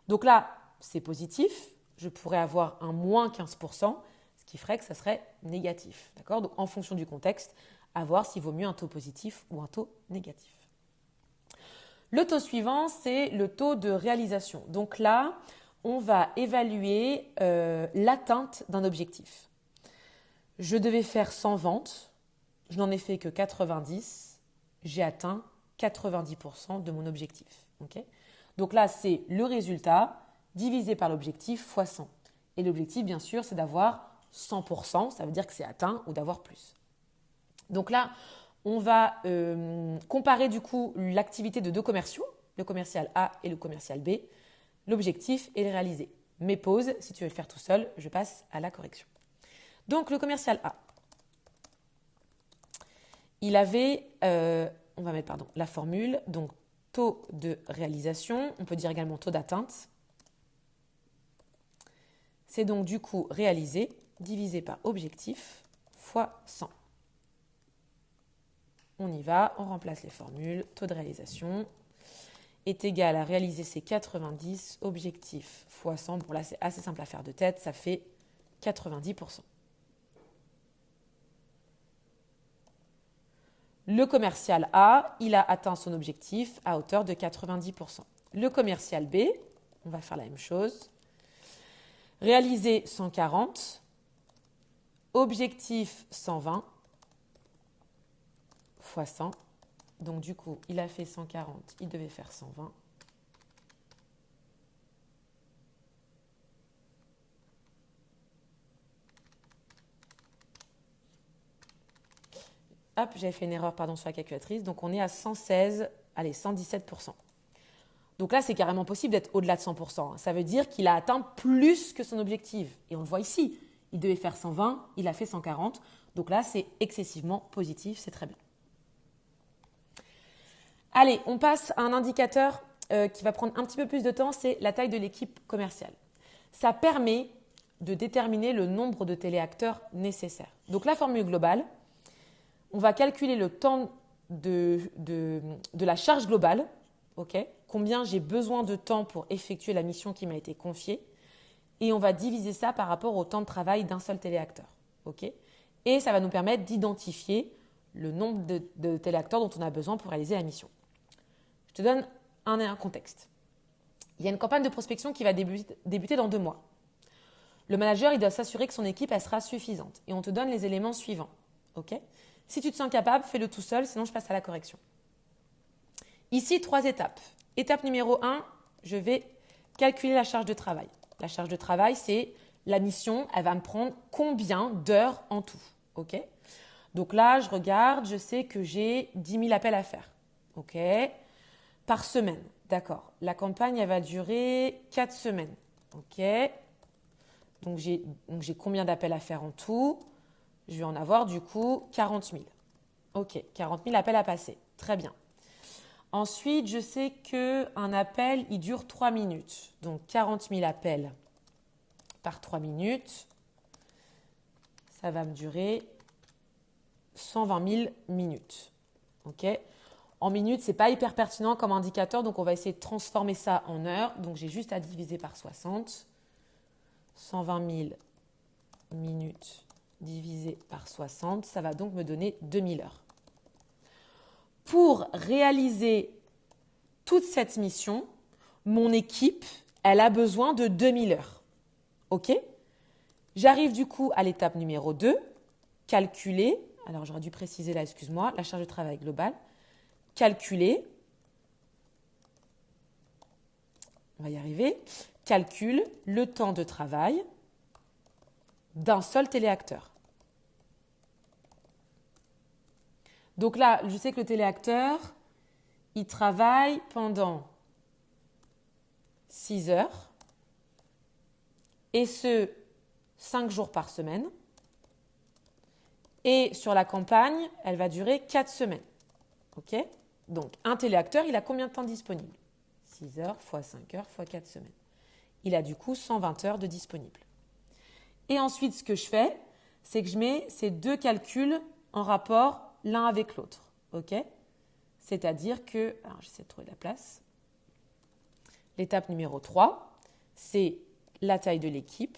Donc là, c'est positif. Je pourrais avoir un moins 15%, ce qui ferait que ça serait négatif. D'accord? Donc en fonction du contexte, à voir s'il vaut mieux un taux positif ou un taux négatif. Le taux suivant, c'est le taux de réalisation. Donc là, on va évaluer l'atteinte d'un objectif. Je devais faire 100 ventes, je n'en ai fait que 90, j'ai atteint 90% de mon objectif. Okay? Donc là, c'est le résultat divisé par l'objectif fois 100. Et l'objectif, bien sûr, c'est d'avoir 100%, ça veut dire que c'est atteint ou d'avoir plus. Donc là, on va comparer du coup l'activité de deux commerciaux, le commercial A et le commercial B. L'objectif est de réaliser. Mes pauses, si tu veux le faire tout seul, je passe à la correction. Donc le commercial A, il avait, on va mettre la formule, donc taux de réalisation, on peut dire également taux d'atteinte. C'est donc du coup réalisé divisé par objectif fois 100. On y va, on remplace les formules, taux de réalisation est égal à réaliser c'est 90, objectif fois 100. Bon là c'est assez simple à faire de tête, ça fait 90%. Le commercial A, il a atteint son objectif à hauteur de 90%. Le commercial B, on va faire la même chose. Réaliser 140, objectif 120 fois 100. Donc du coup, il a fait 140, il devait faire 120. Hop, j'avais fait une erreur sur la calculatrice. Donc on est à 116, allez, 117%. Donc là, c'est carrément possible d'être au-delà de 100%. Ça veut dire qu'il a atteint plus que son objectif. Et on le voit ici. Il devait faire 120, il a fait 140. Donc là, c'est excessivement positif, c'est très bien. Allez, on passe à un indicateur qui va prendre un petit peu plus de temps, c'est la taille de l'équipe commerciale. Ça permet de déterminer le nombre de téléacteurs nécessaires. Donc la formule globale, on va calculer le temps de la charge globale, okay, combien j'ai besoin de temps pour effectuer la mission qui m'a été confiée, et on va diviser ça par rapport au temps de travail d'un seul téléacteur. Okay, et ça va nous permettre d'identifier le nombre de téléacteurs dont on a besoin pour réaliser la mission. Je te donne un contexte. Il y a une campagne de prospection qui va débuter dans 2 mois. Le manager, il doit s'assurer que son équipe elle sera suffisante. Et on te donne les éléments suivants. Okay, si tu te sens capable, fais-le tout seul, sinon je passe à la correction. Ici, 3 étapes. Étape numéro 1, je vais calculer la charge de travail. La charge de travail, c'est la mission, elle va me prendre combien d'heures en tout. Okay, donc là, je regarde, je sais que j'ai 10 000 appels à faire. Ok, par semaine, d'accord. La campagne, elle va durer 4 semaines. Ok, donc j'ai combien d'appels à faire en tout? Je vais en avoir du coup 40 000. Ok, 40 000 appels à passer. Très bien. Ensuite, je sais qu'un appel, il dure 3 minutes. Donc 40 000 appels par 3 minutes, ça va me durer 120 000 minutes. Okay, en minutes, ce n'est pas hyper pertinent comme indicateur, donc on va essayer de transformer ça en heures. Donc j'ai juste à diviser par 60. 120 000 minutes divisé par 60, ça va donc me donner 2000 heures. Pour réaliser toute cette mission, mon équipe, elle a besoin de 2000 heures. Ok? J'arrive du coup à l'étape numéro 2, calculer, alors j'aurais dû préciser là, excuse-moi, la charge de travail globale, calculer on va y arriver, calcule le temps de travail d'un seul téléacteur. Donc là, je sais que le téléacteur, il travaille pendant 6 heures, et ce, 5 jours par semaine. Et sur la campagne, elle va durer 4 semaines. Ok ? Donc, un téléacteur, il a combien de temps disponible ? 6 heures fois 5 heures fois 4 semaines. Il a du coup 120 heures de disponible. Et ensuite, ce que je fais, c'est que je mets ces deux calculs en rapport l'un avec l'autre. Ok ? C'est-à-dire que, alors j'essaie de trouver la place. L'étape numéro 3, c'est la taille de l'équipe.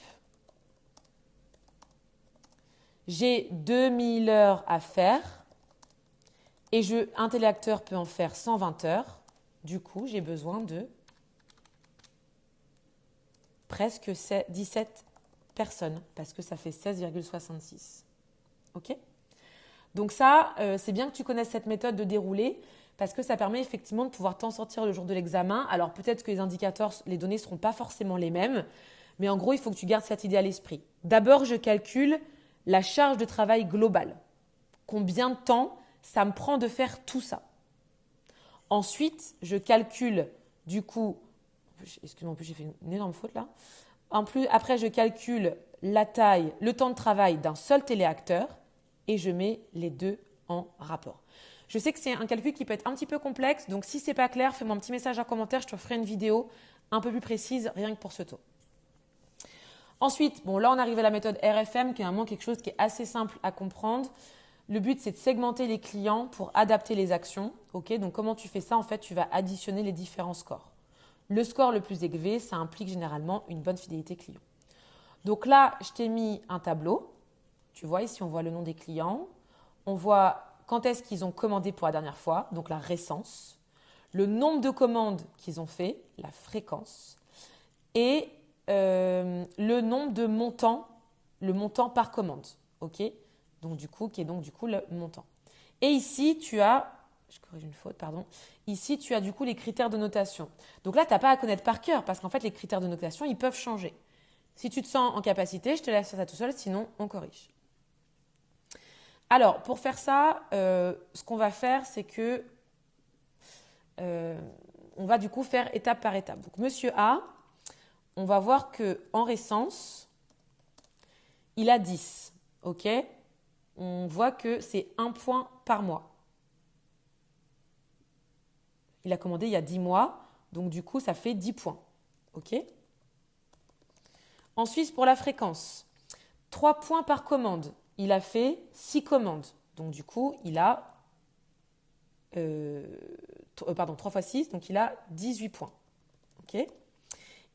J'ai 2000 heures à faire et un téléacteur peut en faire 120 heures. Du coup, j'ai besoin de presque 17 personnes parce que ça fait 16,66. Ok ? Donc ça, c'est bien que tu connaisses cette méthode de déroulé parce que ça permet effectivement de pouvoir t'en sortir le jour de l'examen. Alors peut-être que les indicateurs, les données ne seront pas forcément les mêmes, mais en gros, il faut que tu gardes cette idée à l'esprit. D'abord, je calcule la charge de travail globale. Combien de temps ça me prend de faire tout ça ? Ensuite, je calcule du coup, excuse-moi, en plus j'ai fait une énorme faute là. Après, je calcule la taille, le temps de travail d'un seul téléacteur et je mets les deux en rapport. Je sais que c'est un calcul qui peut être un petit peu complexe, donc si ce n'est pas clair, fais-moi un petit message en commentaire, je te ferai une vidéo un peu plus précise rien que pour ce taux. Ensuite, bon, là on arrive à la méthode RFM qui est vraiment quelque chose qui est assez simple à comprendre. Le but, c'est de segmenter les clients pour adapter les actions. Okay, donc, comment tu fais ça ? En fait, tu vas additionner les différents scores. Le score le plus élevé, ça implique généralement une bonne fidélité client. Donc là, je t'ai mis un tableau. Tu vois, ici, on voit le nom des clients. On voit quand est-ce qu'ils ont commandé pour la dernière fois, donc la récence. Le nombre de commandes qu'ils ont fait, la fréquence. Et le nombre de montants, le montant par commande. Ok ? Donc du coup, qui est donc du coup le montant. Et ici, tu as, je corrige une faute, pardon. Ici, tu as du coup les critères de notation. Donc là, tu n'as pas à connaître par cœur parce qu'en fait, les critères de notation, ils peuvent changer. Si tu te sens en capacité, je te laisse faire ça tout seul, sinon on corrige. Alors, pour faire ça, ce qu'on va faire, c'est que on va du coup faire étape par étape. Donc, Monsieur A, on va voir qu'en récence, il a 10. Ok ? On voit que c'est 1 point par mois. Il a commandé il y a 10 mois, donc du coup, ça fait 10 points. Ok ? Ensuite, pour la fréquence, 3 points par commande. Il a fait 6 commandes. Donc du coup, il a 3 fois 6, donc il a 18 points. Ok ?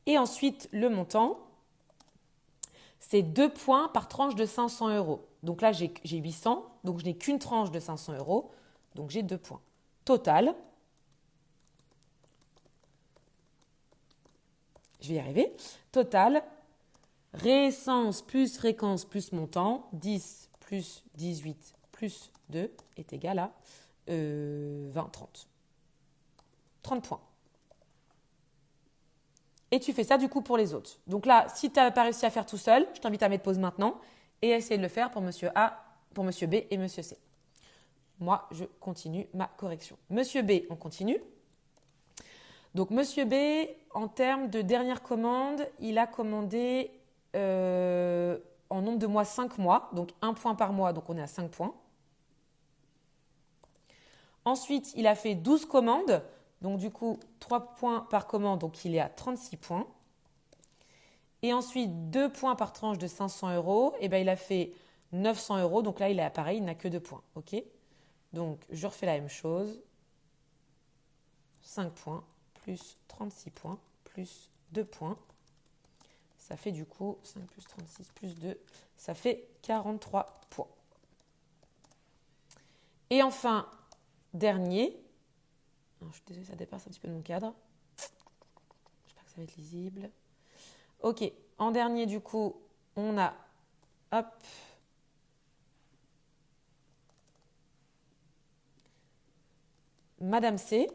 Et ensuite, le montant, c'est 2 points par tranche de 500 euros. Donc là, j'ai 800, donc je n'ai qu'une tranche de 500 euros, donc j'ai 2 points. Total, je vais y arriver. Total, récence plus fréquence plus montant, 10 plus 18 plus 2 est égal à 20, 30. 30 points. Et tu fais ça du coup pour les autres. Donc là, si tu n'as pas réussi à faire tout seul, je t'invite à mettre pause maintenant et à essayer de le faire pour Monsieur A, pour Monsieur B et Monsieur C. Moi, je continue ma correction. Monsieur B, on continue. Donc Monsieur B, en termes de dernière commande, il a commandé en nombre de mois 5 mois, donc 1 point par mois, donc on est à 5 points. Ensuite, il a fait 12 commandes, donc du coup 3 points par commande, donc il est à 36 points. Et ensuite, 2 points par tranche de 500 euros, et bien il a fait 900 euros, donc là il est pareil, il n'a que 2 points. Ok ? Donc je refais la même chose. 5 points plus 36 points plus 2 points. Ça fait du coup 5 plus 36 plus 2, ça fait 43 points. Et enfin, dernier, je suis désolée, ça dépasse un petit peu de mon cadre. J'espère que ça va être lisible. Ok, en dernier du coup, on a, hop, Madame C.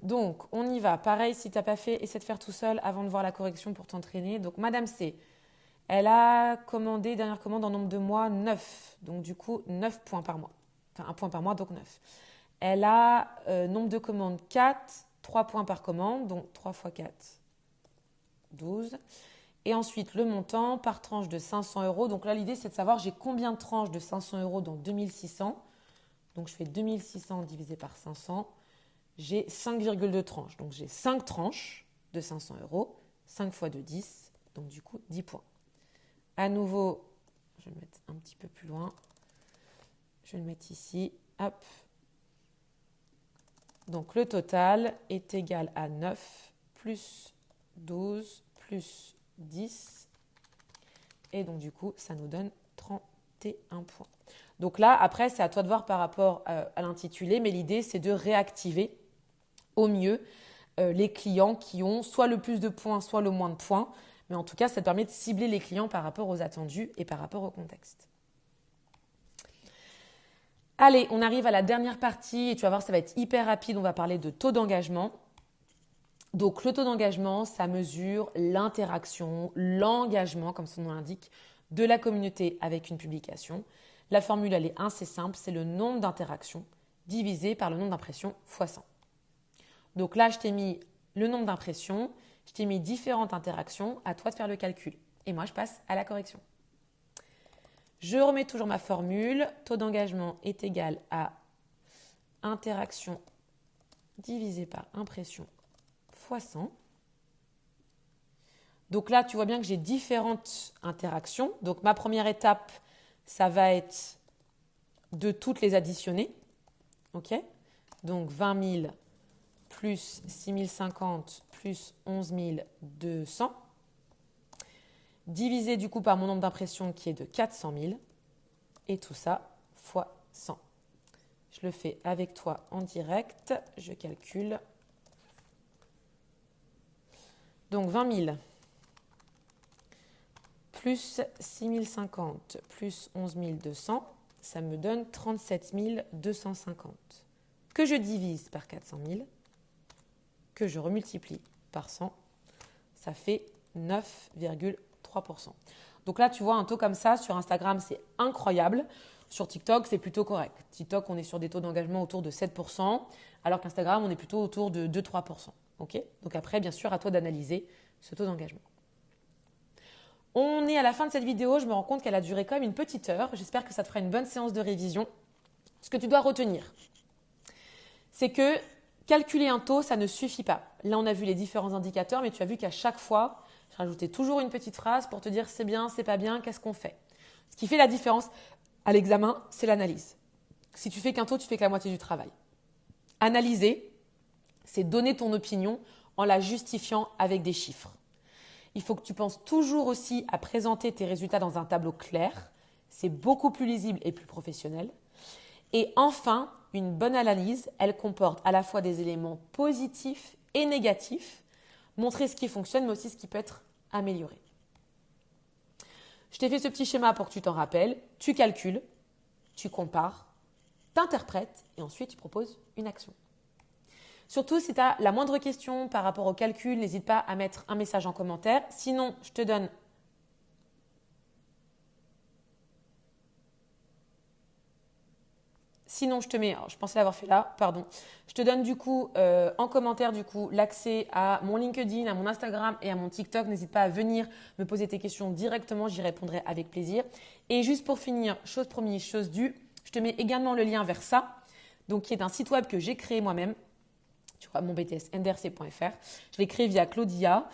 Donc, on y va. Pareil, si tu n'as pas fait, essaie de faire tout seul avant de voir la correction pour t'entraîner. Donc, Madame C, elle a commandé, dernière commande en nombre de mois, 9. Donc, du coup, 9 points par mois. Enfin, 1 point par mois, donc 9. Elle a nombre de commandes 4, 3 points par commande. Donc, 3 fois 4, 12. Et ensuite, le montant par tranche de 500 euros. Donc là, l'idée, c'est de savoir j'ai combien de tranches de 500 euros dans 2600. Donc, je fais 2600 divisé par 500. J'ai 5,2 tranches. Donc, j'ai 5 tranches de 500 euros. 5 fois 2, 10. Donc, du coup, 10 points. À nouveau, je vais le mettre un petit peu plus loin. Je vais le mettre ici. Hop. Donc, le total est égal à 9 plus 12 plus 10. Et donc, du coup, ça nous donne 31 points. Donc là, après, c'est à toi de voir par rapport à l'intitulé. Mais l'idée, c'est de réactiver au mieux les clients qui ont soit le plus de points, soit le moins de points. Mais en tout cas, ça te permet de cibler les clients par rapport aux attendus et par rapport au contexte. Allez, on arrive à la dernière partie et tu vas voir, ça va être hyper rapide. On va parler de taux d'engagement. Donc, le taux d'engagement, ça mesure l'interaction, l'engagement, comme son nom l'indique, de la communauté avec une publication. La formule, elle est assez simple, c'est le nombre d'interactions divisé par le nombre d'impressions fois 100. Donc là, je t'ai mis le nombre d'impressions, je t'ai mis différentes interactions, à toi de faire le calcul. Et moi, je passe à la correction. Je remets toujours ma formule. Taux d'engagement est égal à interaction divisé par impression fois 100. Donc là, tu vois bien que j'ai différentes interactions. Donc ma première étape, ça va être de toutes les additionner. OK ? Donc 20 000 plus 6 050 plus 11 200. Divisé du coup par mon nombre d'impressions qui est de 400 000. Et tout ça fois 100. Je le fais avec toi en direct. Je calcule. Donc 20 000 plus 6 050 plus 11 200, ça me donne 37 250. Que je divise par 400 000, que je remultiplie par 100, ça fait 9,3%. Donc là, tu vois, un taux comme ça, sur Instagram, c'est incroyable. Sur TikTok, c'est plutôt correct. TikTok, on est sur des taux d'engagement autour de 7%, alors qu'Instagram, on est plutôt autour de 2-3%. Okay ? Donc après, bien sûr, à toi d'analyser ce taux d'engagement. On est à la fin de cette vidéo, je me rends compte qu'elle a duré quand même une petite heure. J'espère que ça te fera une bonne séance de révision. Ce que tu dois retenir, c'est que calculer un taux, ça ne suffit pas. Là, on a vu les différents indicateurs, mais tu as vu qu'à chaque fois, je rajoutais toujours une petite phrase pour te dire c'est bien, c'est pas bien, qu'est-ce qu'on fait. Ce qui fait la différence à l'examen, c'est l'analyse. Si tu fais qu'un taux, tu fais que la moitié du travail. Analyser, c'est donner ton opinion en la justifiant avec des chiffres. Il faut que tu penses toujours aussi à présenter tes résultats dans un tableau clair. C'est beaucoup plus lisible et plus professionnel. Et enfin, une bonne analyse, elle comporte à la fois des éléments positifs et négatifs, montrer ce qui fonctionne, mais aussi ce qui peut être amélioré. Je t'ai fait ce petit schéma pour que tu t'en rappelles. Tu calcules, tu compares, tu interprètes et ensuite tu proposes une action. Surtout, si tu as la moindre question par rapport au calcul, n'hésite pas à mettre un message en commentaire. Sinon, je te donne je pensais l'avoir fait là, pardon. Je te donne du coup en commentaire l'accès à mon LinkedIn, à mon Instagram et à mon TikTok. N'hésite pas à venir me poser tes questions directement, j'y répondrai avec plaisir. Et juste pour finir, chose promise, chose due, je te mets également le lien vers ça, donc qui est un site web que j'ai créé moi-même. Tu vois, mon BTS ndrac.fr. Je l'ai créé via Claudia.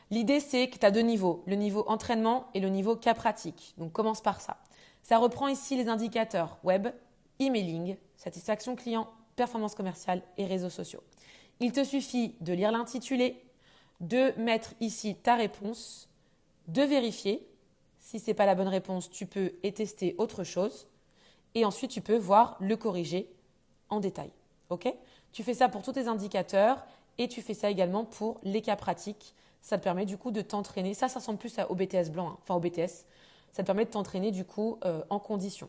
L'idée, c'est que tu as deux niveaux, le niveau entraînement et le niveau cas pratique. Donc, commence par ça. Ça reprend ici les indicateurs web, emailing, satisfaction client, performance commerciale et réseaux sociaux. Il te suffit de lire l'intitulé, de mettre ici ta réponse, de vérifier. Si ce n'est pas la bonne réponse, tu peux tester autre chose. Et ensuite, tu peux voir le corriger en détail. OK ? Tu fais ça pour tous tes indicateurs et tu fais ça également pour les cas pratiques. Ça te permet du coup de t'entraîner. Ça ressemble plus au BTS blanc, enfin au BTS. Ça te permet de t'entraîner du coup en condition.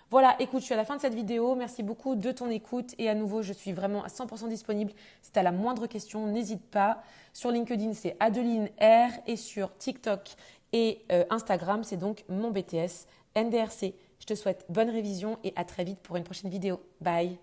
Voilà, écoute, je suis à la fin de cette vidéo. Merci beaucoup de ton écoute. Et à nouveau, je suis vraiment à 100% disponible. Si tu as la moindre question, n'hésite pas. Sur LinkedIn, c'est Adeline R. Et sur TikTok et Instagram, c'est donc mon BTS NDRC. Je te souhaite bonne révision et à très vite pour une prochaine vidéo. Bye.